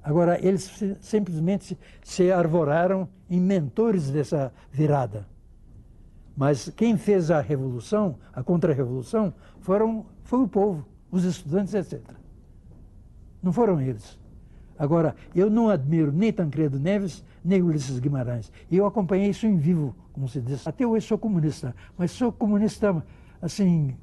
Agora, eles simplesmente se arvoraram em mentores dessa virada. Mas quem fez a revolução, a contra-revolução, foi o povo, os estudantes, etc. Não foram eles. Agora, eu não admiro nem Tancredo Neves, nem Ulisses Guimarães. E eu acompanhei isso em vivo, como se diz. Até hoje sou comunista, mas sou comunista, assim,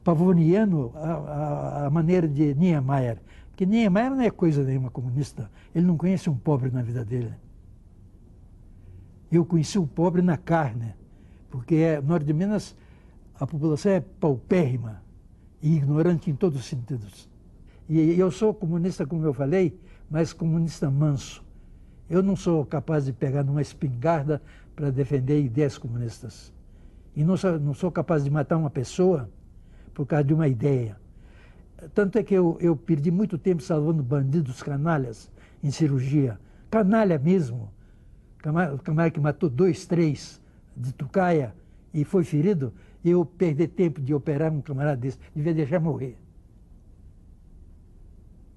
pavoniano, a maneira de Niemeyer. Porque Niemeyer não é coisa nenhuma comunista. Ele não conhece um pobre na vida dele. Eu conheci o pobre na carne, porque no norte de Minas a população é paupérrima e ignorante em todos os sentidos. E eu sou comunista, como eu falei, mas comunista manso. Eu não sou capaz de pegar numa espingarda para defender ideias comunistas. E não sou capaz de matar uma pessoa por causa de uma ideia. Tanto é que eu perdi muito tempo salvando bandidos canalhas em cirurgia. Canalha mesmo. Camarada que matou 2, 3 de tucaia e foi ferido. Eu perdi tempo de operar um camarada desse. Devia deixar morrer.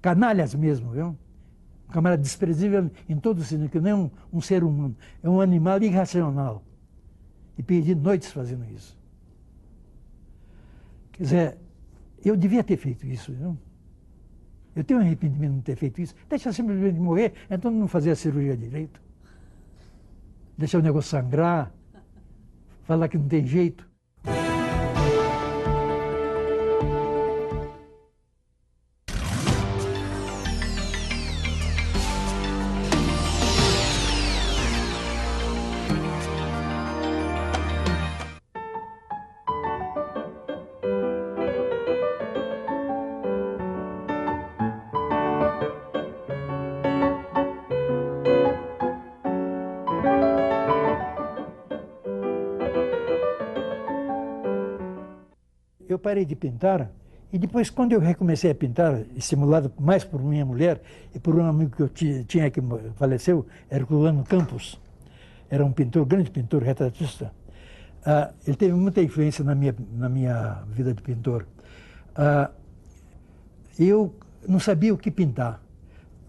Canalhas mesmo, viu? Um camarada desprezível em todo sentido, que não é um ser humano. É um animal irracional. E perdi noites fazendo isso. Quer dizer, eu devia ter feito isso, viu? Eu tenho arrependimento de não ter feito isso. Deixa simplesmente morrer, então não fazer a cirurgia direito. Deixar o negócio sangrar, falar que não tem jeito. eu parei de pintar. E depois, quando eu recomecei a pintar, estimulado mais por minha mulher e por um amigo que eu tinha que faleceu, Herculano Campos, era um pintor, grande pintor, retratista. Ele teve muita influência na minha vida de pintor. Eu não sabia o que pintar.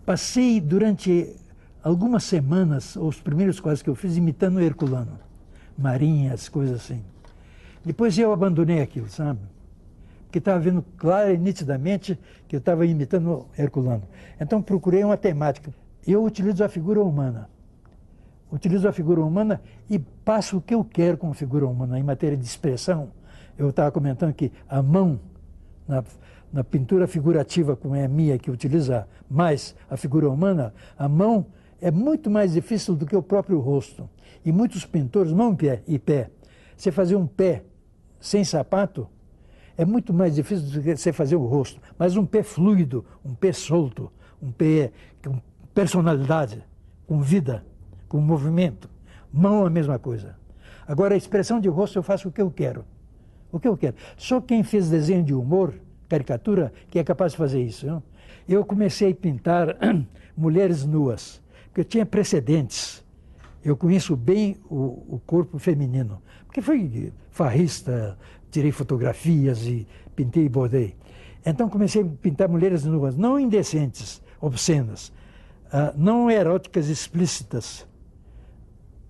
Passei durante algumas semanas, os primeiros quadros que eu fiz, imitando o Herculano. Marinhas, coisas assim. Depois eu abandonei aquilo, sabe? Porque estava vendo claro e nitidamente que eu estava imitando o Herculano. Então procurei uma temática. Eu utilizo a figura humana. Utilizo a figura humana e passo o que eu quero com a figura humana. Em matéria de expressão, eu estava comentando que a mão, na pintura figurativa como é a minha, que utiliza mais a figura humana, a mão é muito mais difícil do que o próprio rosto. E muitos pintores, mão e pé, você fazer um pé sem sapato, é muito mais difícil do que você fazer o rosto. Mas um pé fluido, um pé solto, um pé com personalidade, com vida, com movimento. Mão é a mesma coisa. Agora, a expressão de rosto eu faço o que eu quero. O que eu quero. Só quem fez desenho de humor, caricatura, que é capaz de fazer isso. Não? Eu comecei a pintar mulheres nuas, porque eu tinha precedentes. Eu conheço bem o corpo feminino, porque fui farrista, tirei fotografias e pintei e bordei. Então comecei a pintar mulheres nuas, não indecentes, obscenas, não eróticas explícitas,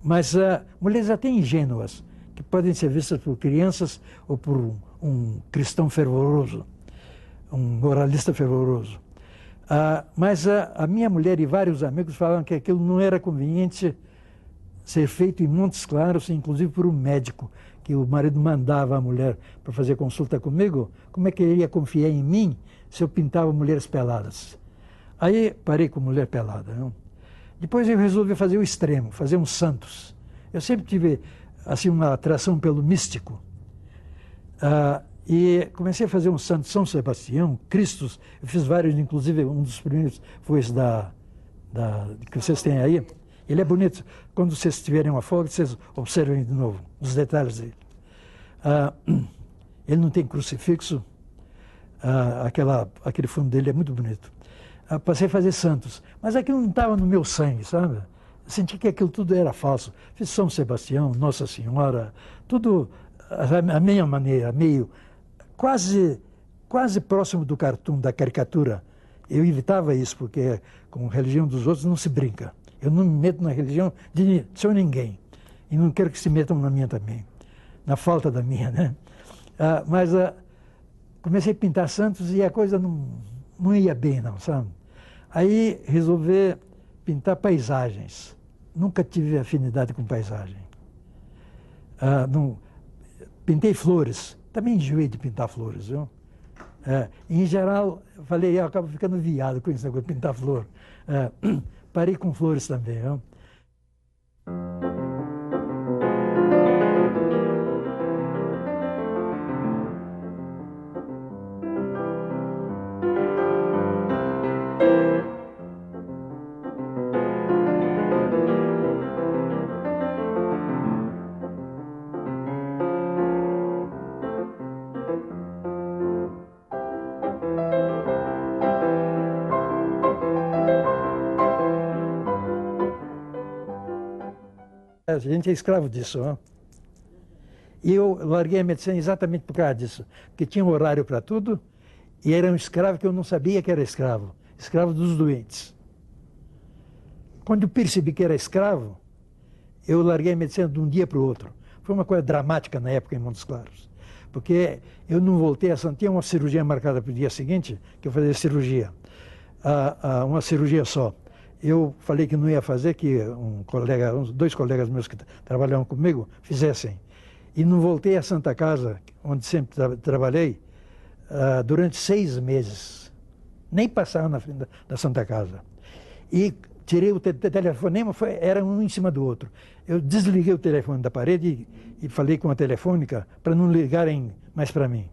mas mulheres até ingênuas, que podem ser vistas por crianças ou por um cristão fervoroso, um moralista fervoroso. Mas a minha mulher e vários amigos falavam que aquilo não era conveniente ser feito em Montes Claros, inclusive por um médico, que o marido mandava a mulher para fazer consulta comigo. Como é que ele ia confiar em mim se eu pintava mulheres peladas? Aí parei com mulher pelada. Não? Depois eu resolvi fazer o extremo, fazer um santos. Eu sempre tive assim, uma atração pelo místico. E comecei a fazer um santo, São Sebastião, Cristos. Eu fiz vários, inclusive um dos primeiros foi esse que vocês têm aí. Ele é bonito. Quando vocês tiverem uma folga, vocês observem de novo os detalhes dele. Ele não tem crucifixo. Aquele fundo dele é muito bonito. Passei a fazer santos. Mas aquilo não estava no meu sangue, sabe? Eu senti que aquilo tudo era falso. Fiz São Sebastião, Nossa Senhora, tudo a minha maneira, meio quase próximo do cartoon, da caricatura. Eu evitava isso, porque com a religião dos outros não se brinca. Eu não me meto na religião de seu ninguém. E não quero que se metam na minha também. Na falta da minha, né? Mas comecei a pintar santos e a coisa não ia bem, não, sabe? Aí resolvi pintar paisagens. Nunca tive afinidade com paisagem. Pintei flores. Também enjoei de pintar flores, viu? Em geral, falei, eu acabo ficando viado com isso, negócio de pintar flor. Parei com flores também. Viu? A gente é escravo disso. Não? E eu larguei a medicina exatamente por causa disso. Porque tinha um horário para tudo e era um escravo que eu não sabia que era escravo. Escravo dos doentes. Quando eu percebi que era escravo, eu larguei a medicina de um dia para o outro. Foi uma coisa dramática na época em Montes Claros. Porque eu não voltei a Santos. Tinha uma cirurgia marcada para o dia seguinte, que eu fazia cirurgia. Uma cirurgia só. Eu falei que não ia fazer, que dois colegas meus que trabalhavam comigo fizessem. E não voltei à Santa Casa, onde sempre trabalhei, durante 6 meses. Nem passava na frente da Santa Casa. E tirei o telefonema, era um em cima do outro. Eu desliguei o telefone da parede e falei com a telefônica para não ligarem mais para mim.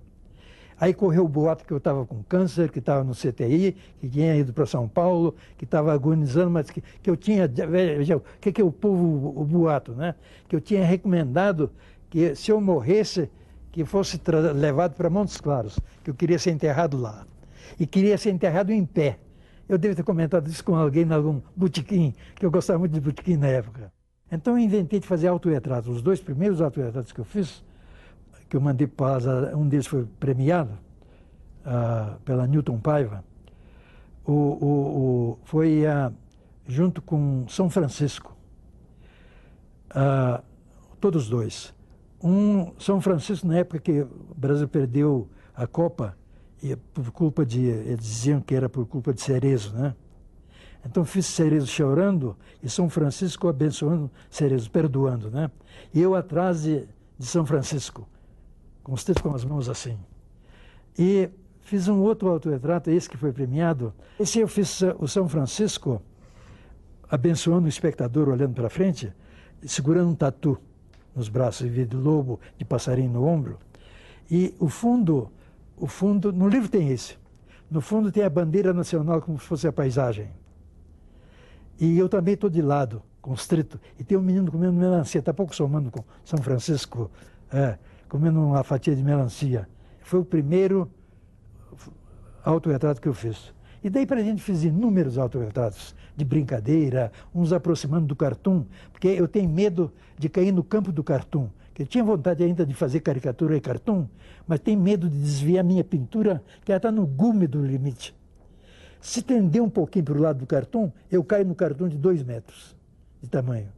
Aí correu o boato que eu estava com câncer, que estava no CTI, que tinha ido para São Paulo, que estava agonizando, mas que eu tinha... Veja, o que é o boato, né? Que eu tinha recomendado que se eu morresse, que fosse levado para Montes Claros, que eu queria ser enterrado lá. E queria ser enterrado em pé. Eu devo ter comentado isso com alguém em algum botequim, que eu gostava muito de botequim na época. Então eu inventei de fazer autorretratos. Os 2 primeiros autorretratos que eu fiz, que eu mandei para um deles foi premiado pela Newton Paiva, foi junto com São Francisco. Todos os 2. São Francisco, na época que o Brasil perdeu a Copa, e por culpa eles diziam que era por culpa de Cerezo, né? Então fiz Cerezo chorando e São Francisco abençoando Cerezo, perdoando, né? E eu atrás de São Francisco, com os dedos com as mãos assim. E fiz um outro autorretrato, esse que foi premiado. Esse eu fiz o São Francisco abençoando o espectador, olhando para frente, segurando um tatu nos braços, de lobo, de passarinho no ombro. E o fundo, no livro tem esse. No fundo tem a bandeira nacional como se fosse a paisagem. E eu também estou de lado, constrito. E tem um menino comendo melancia, está pouco somando com São Francisco, comendo uma fatia de melancia. Foi o primeiro autorretrato que eu fiz. E daí para a gente fiz inúmeros autorretratos de brincadeira, uns aproximando do cartoon, porque eu tenho medo de cair no campo do cartoon. Eu tinha vontade ainda de fazer caricatura e cartoon, mas tenho medo de desviar minha pintura, que ela está no gume do limite. Se tender um pouquinho para o lado do cartoon, eu caio no cartoon de 2 metros de tamanho.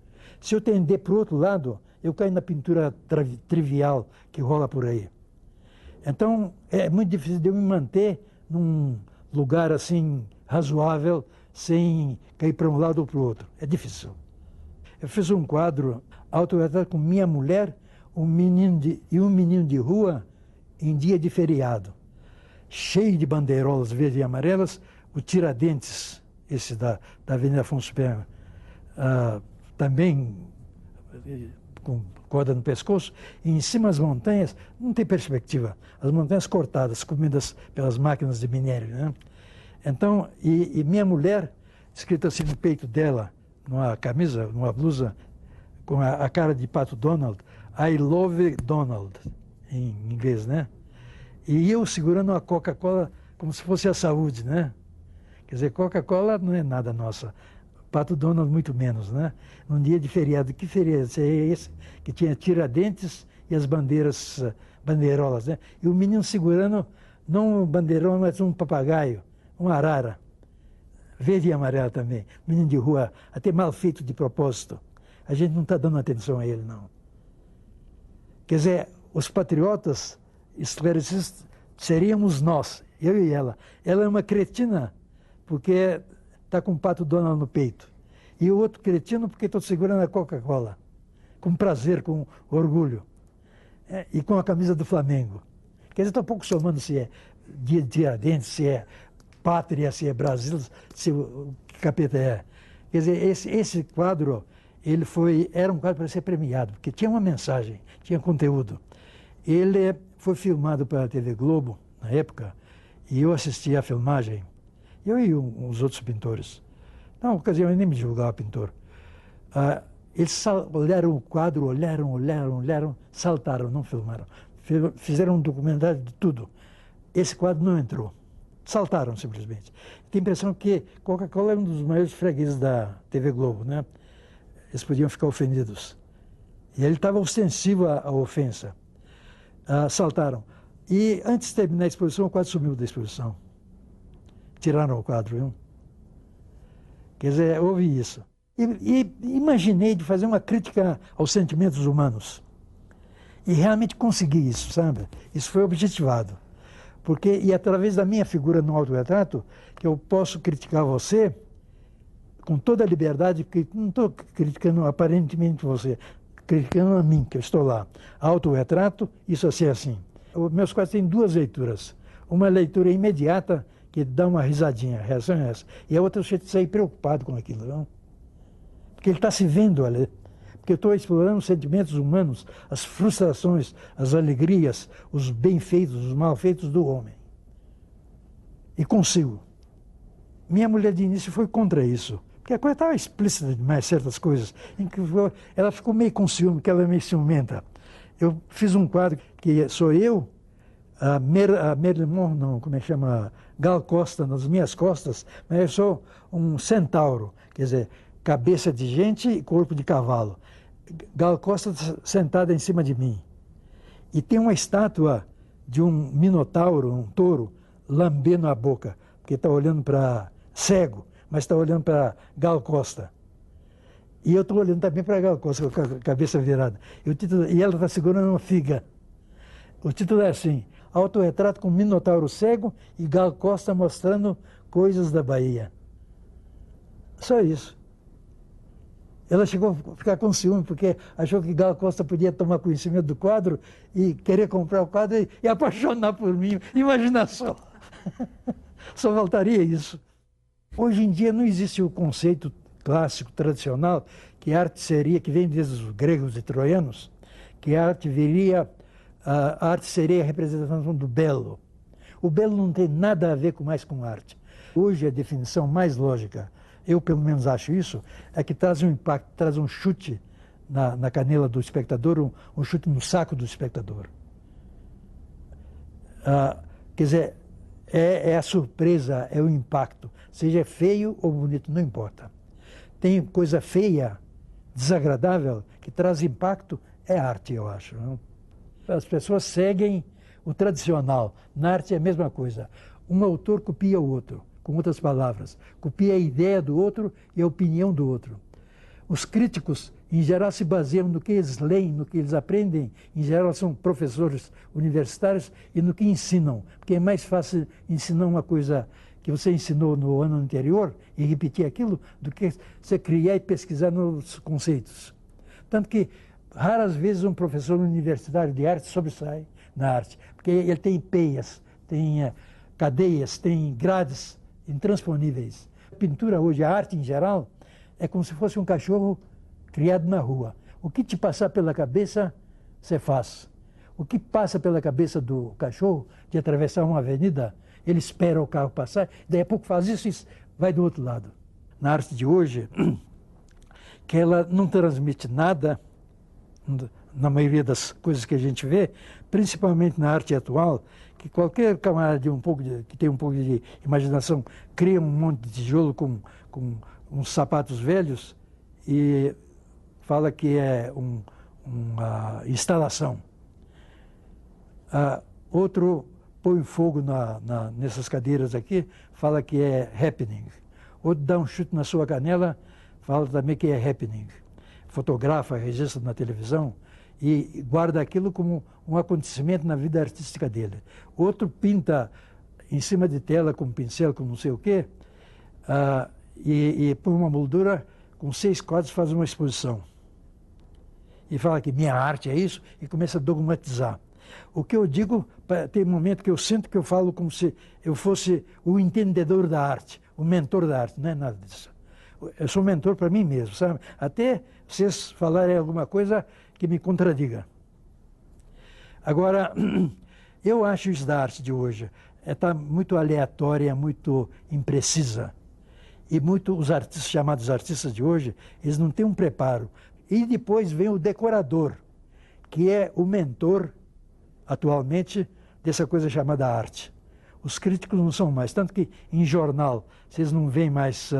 Se eu tender para o outro lado, eu caio na pintura trivial que rola por aí. Então, é muito difícil de eu me manter num lugar assim razoável, sem cair para um lado ou para o outro. É difícil. Eu fiz um quadro autorretrato com minha mulher um menino de rua em dia de feriado, cheio de bandeirolas verdes e amarelas, o Tiradentes, esse da Avenida Afonso Pena, também com corda no pescoço, e em cima as montanhas, não tem perspectiva, as montanhas cortadas, comidas pelas máquinas de minério, né? Então, e minha mulher, escrito assim no peito dela, numa camisa, numa blusa, com a cara de Pato Donald, I love Donald, em inglês, né? E eu segurando uma Coca-Cola como se fosse a saúde, né? Quer dizer, Coca-Cola não é nada nossa. Pato Donald muito menos, né? Num dia de feriado. Que feriado é esse? Que tinha Tiradentes e as bandeirolas, né? E o menino segurando, não um bandeirola, mas um papagaio, um arara. Verde e amarelo também. Menino de rua, até mal feito de propósito. A gente não está dando atenção a ele, não. Quer dizer, os patriotas esclarecidos seríamos nós, eu e ela. Ela é uma cretina, porque está com o Pato Donald no peito. E o outro cretino porque estou segurando a Coca-Cola. Com prazer, com orgulho. E com a camisa do Flamengo. Quer dizer, estou um pouco somando se é dia de Tiradentes, se é pátria, se é Brasil, se o que capeta é. Quer dizer, esse quadro, era um quadro para ser premiado, porque tinha uma mensagem, tinha conteúdo. Ele foi filmado pela TV Globo, na época, e eu assisti à filmagem. Eu e os outros pintores. Na ocasião, eu nem me julgava pintor. Eles olharam o quadro, olharam, saltaram, não filmaram. Fizeram um documentário de tudo. Esse quadro não entrou. Saltaram, simplesmente. Tem a impressão que Coca-Cola é um dos maiores fregueses da TV Globo, né? Eles podiam ficar ofendidos. E ele estava ostensivo à ofensa. Saltaram. E antes de terminar a exposição, o quadro sumiu da exposição. Tiraram o quadro, viu? Quer dizer, houve isso. E imaginei de fazer uma crítica aos sentimentos humanos. E realmente consegui isso, sabe? Isso foi objetivado. E através da minha figura no autorretrato, que eu posso criticar você com toda a liberdade, porque não estou criticando aparentemente você, criticando a mim, que eu estou lá. Autorretrato, isso assim. Os meus quadros têm 2 leituras. Uma leitura imediata, que dá uma risadinha, a reação é essa. E a outra, você sair preocupado com aquilo, não? Porque ele está se vendo ali. Porque eu estou explorando os sentimentos humanos, as frustrações, as alegrias, os bem-feitos, os mal-feitos do homem. E consigo. Minha mulher de início foi contra isso. Porque a coisa estava explícita demais, certas coisas. Em que ela ficou meio com ciúme, porque ela é meio ciumenta. Eu fiz um quadro que sou eu, a Marilyn Monroe, não, como é que chama? Gal Costa nas minhas costas, mas eu sou um centauro, quer dizer, cabeça de gente e corpo de cavalo. Gal Costa sentada em cima de mim. E tem uma estátua de um minotauro, um touro, lambendo a boca, porque está olhando para cego, mas está olhando para Gal Costa. E eu estou olhando também para Gal Costa, com a cabeça virada. E ela está segurando uma figa. O título é assim: Autorretrato com Minotauro Cego e Gal Costa mostrando coisas da Bahia. Só isso. Ela chegou a ficar com ciúme, porque achou que Gal Costa podia tomar conhecimento do quadro e querer comprar o quadro e apaixonar por mim. Imagina só. Só faltaria isso. Hoje em dia não existe o conceito clássico, tradicional, que a arte seria, que vem desde os gregos e troianos, que a arte seria a representação do belo. O belo não tem nada a ver mais com arte. Hoje a definição mais lógica, eu pelo menos acho isso, é que traz um impacto, traz um chute na canela do espectador, um chute no saco do espectador. Quer dizer, é a surpresa, é o impacto. Seja feio ou bonito, não importa. Tem coisa feia, desagradável, que traz impacto, é arte, eu acho. Não? As pessoas seguem o tradicional. Na arte é a mesma coisa. Um autor copia o outro, com outras palavras. Copia a ideia do outro e a opinião do outro. Os críticos, em geral, se baseiam no que eles leem, no que eles aprendem. Em geral, são professores universitários e no que ensinam. Porque é mais fácil ensinar uma coisa que você ensinou no ano anterior e repetir aquilo do que você criar e pesquisar nos conceitos. Tanto que raras vezes um professor universitário de arte sobressai na arte, porque ele tem peias, tem cadeias, tem grades intransponíveis. A pintura hoje, a arte em geral, é como se fosse um cachorro criado na rua. O que te passar pela cabeça, você faz. O que passa pela cabeça do cachorro de atravessar uma avenida, ele espera o carro passar, daí a pouco faz isso e vai do outro lado. Na arte de hoje, que ela não transmite nada, na maioria das coisas que a gente vê, principalmente na arte atual, que qualquer camarada que tem um pouco de imaginação cria um monte de tijolo com uns sapatos velhos e fala que é uma instalação. Outro põe fogo nessas cadeiras aqui, fala que é happening. Outro dá um chute na sua canela, fala também que é happening. Fotografa, registra na televisão e guarda aquilo como um acontecimento na vida artística dele. Outro pinta em cima de tela com pincel, com não sei o quê, e põe uma moldura com 6 quadros, faz uma exposição. E fala que minha arte é isso e começa a dogmatizar. O que eu digo, tem um momento que eu sinto que eu falo como se eu fosse o entendedor da arte, o mentor da arte, não é nada disso. Eu sou mentor para mim mesmo, sabe? Até vocês falarem alguma coisa que me contradiga. Agora, eu acho isso da arte de hoje. Está muito aleatória, muito imprecisa. E os artistas, chamados artistas de hoje, eles não têm um preparo. E depois vem o decorador, que é o mentor, atualmente, dessa coisa chamada arte. Os críticos não são mais. Tanto que em jornal, vocês não veem mais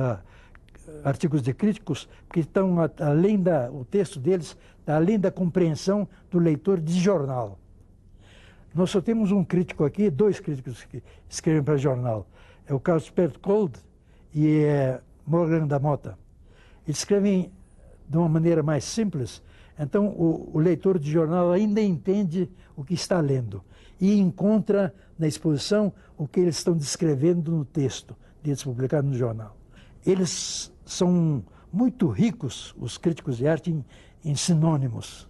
artigos de críticos, porque estão além o texto deles está além da compreensão do leitor de jornal. Nós só temos um crítico aqui, 2 críticos que escrevem para jornal. É o Carlos Pertcold e Morgan da Mota. Eles escrevem de uma maneira mais simples, então o leitor de jornal ainda entende o que está lendo e encontra na exposição o que eles estão descrevendo no texto deles publicado no jornal. Eles são muito ricos, os críticos de arte, em sinônimos,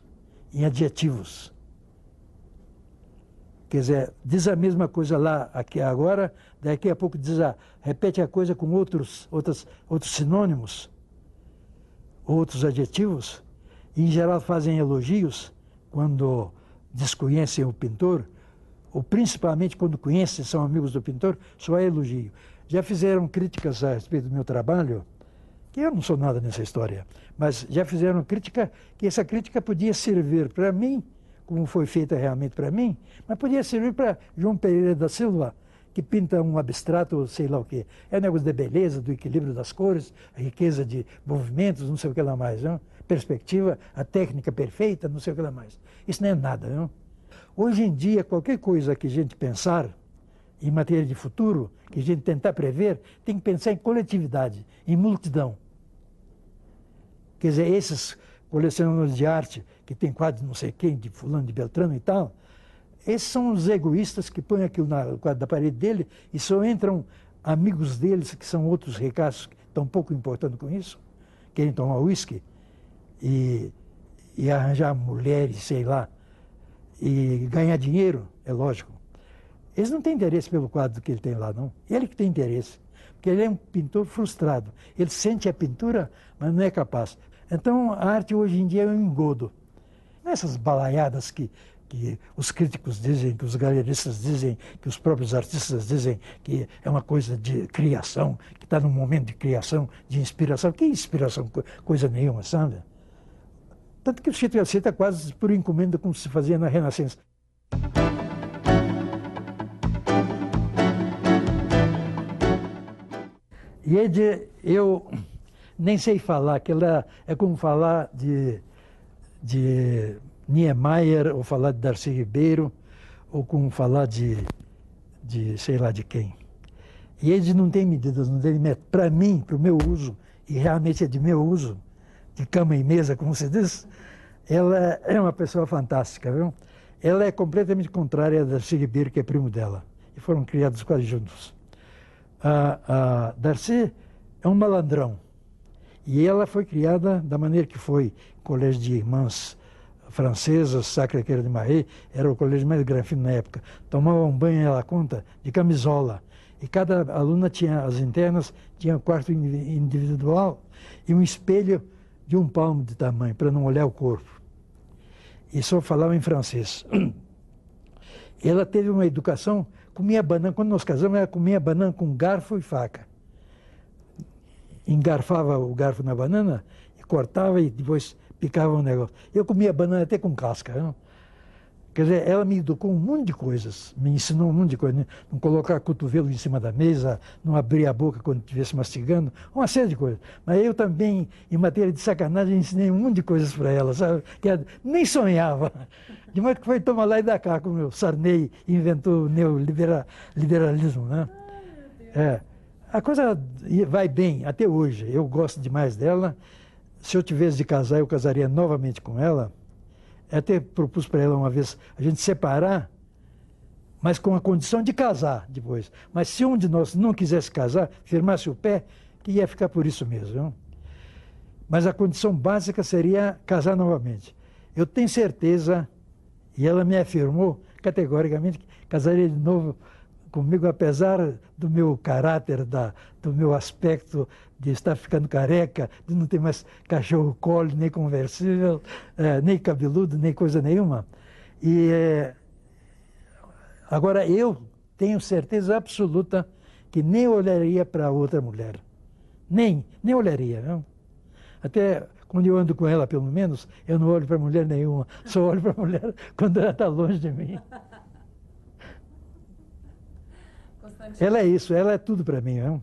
em adjetivos. Quer dizer, diz a mesma coisa lá, aqui agora, daqui a pouco repete a coisa com outros sinônimos, outros adjetivos, e em geral fazem elogios quando desconhecem o pintor, ou principalmente quando conhecem, são amigos do pintor, só é elogio. Já fizeram críticas a respeito do meu trabalho, que eu não sou nada nessa história, mas já fizeram crítica, que essa crítica podia servir para mim como foi feita realmente para mim, mas podia servir para João Pereira da Silva, que pinta um abstrato, sei lá o quê. É um negócio da beleza, do equilíbrio das cores, a riqueza de movimentos, não sei o que lá mais. Não? Perspectiva, a técnica perfeita, não sei o que lá mais. Isso não é nada. Não? Hoje em dia, qualquer coisa que a gente pensar em matéria de futuro, que a gente tentar prever, tem que pensar em coletividade, em multidão. Quer dizer, esses colecionadores de arte, que tem quadro de não sei quem, de fulano, de Beltrano e tal, esses são os egoístas que põem aquilo no quadro da parede dele e só entram amigos deles, que são outros ricaços que estão pouco importando com isso, querem tomar uísque e arranjar mulheres, sei lá, e ganhar dinheiro, é lógico. Eles não têm interesse pelo quadro que ele tem lá, não. Ele que tem interesse, porque ele é um pintor frustrado. Ele sente a pintura, mas não é capaz. Então, a arte hoje em dia é um engodo. Essas balaiadas que os críticos dizem, que os galeristas dizem, que os próprios artistas dizem que é uma coisa de criação, que está num momento de criação, de inspiração. Que inspiração? Coisa nenhuma, sabe? Tanto que o Chico aceita quase por encomenda, como se fazia na Renascença. E eu nem sei falar, que ela é como falar de Niemeyer, ou falar de Darcy Ribeiro, ou como falar de sei lá de quem. E eles não têm medidas, não têm método. Para mim, para o meu uso, e realmente é de meu uso, de cama e mesa, como se diz, ela é uma pessoa fantástica, viu? Ela é completamente contrária a Darcy Ribeiro, que é primo dela. E foram criados quase juntos. A Darcy é um malandrão. E ela foi criada da maneira que foi, colégio de irmãs francesas, Sacré-Cœur de Marais, era o colégio mais granfino na época. Tomava um banho, ela conta, de camisola. E cada aluna tinha, as internas, tinha um quarto individual e um espelho de 1 palmo de tamanho, para não olhar o corpo. E só falava em francês. Ela teve uma educação, comia banana, quando nós casamos, ela comia banana com garfo e faca. Engarfava o garfo na banana e cortava e depois picava o negócio. Eu comia banana até com casca. Não? Quer dizer, ela me educou um monte de coisas, me ensinou um monte de coisas. Né? Não colocar cotovelo em cima da mesa, não abrir a boca quando estivesse mastigando, uma série de coisas. Mas eu também, em matéria de sacanagem, ensinei um monte de coisas para ela, sabe? Que ela nem sonhava. De modo que foi tomar lá e dar cá, como o Sarney inventou o neoliberalismo. Né? É. A coisa vai bem até hoje. Eu gosto demais dela. Se eu tivesse de casar, eu casaria novamente com ela. Até propus para ela uma vez a gente separar, mas com a condição de casar depois. Mas se um de nós não quisesse casar, firmasse o pé, que ia ficar por isso mesmo. Não? Mas a condição básica seria casar novamente. Eu tenho certeza, e ela me afirmou categoricamente, que casaria de novo comigo, apesar do meu caráter, do meu aspecto de estar ficando careca, de não ter mais cachorro-colo, nem conversível, nem cabeludo, nem coisa nenhuma. Agora, eu tenho certeza absoluta que nem olharia para outra mulher. Nem olharia. Não? Até quando eu ando com ela, pelo menos, eu não olho para mulher nenhuma. Só olho para a mulher quando ela está longe de mim. Ela é isso, ela é tudo para mim. Não?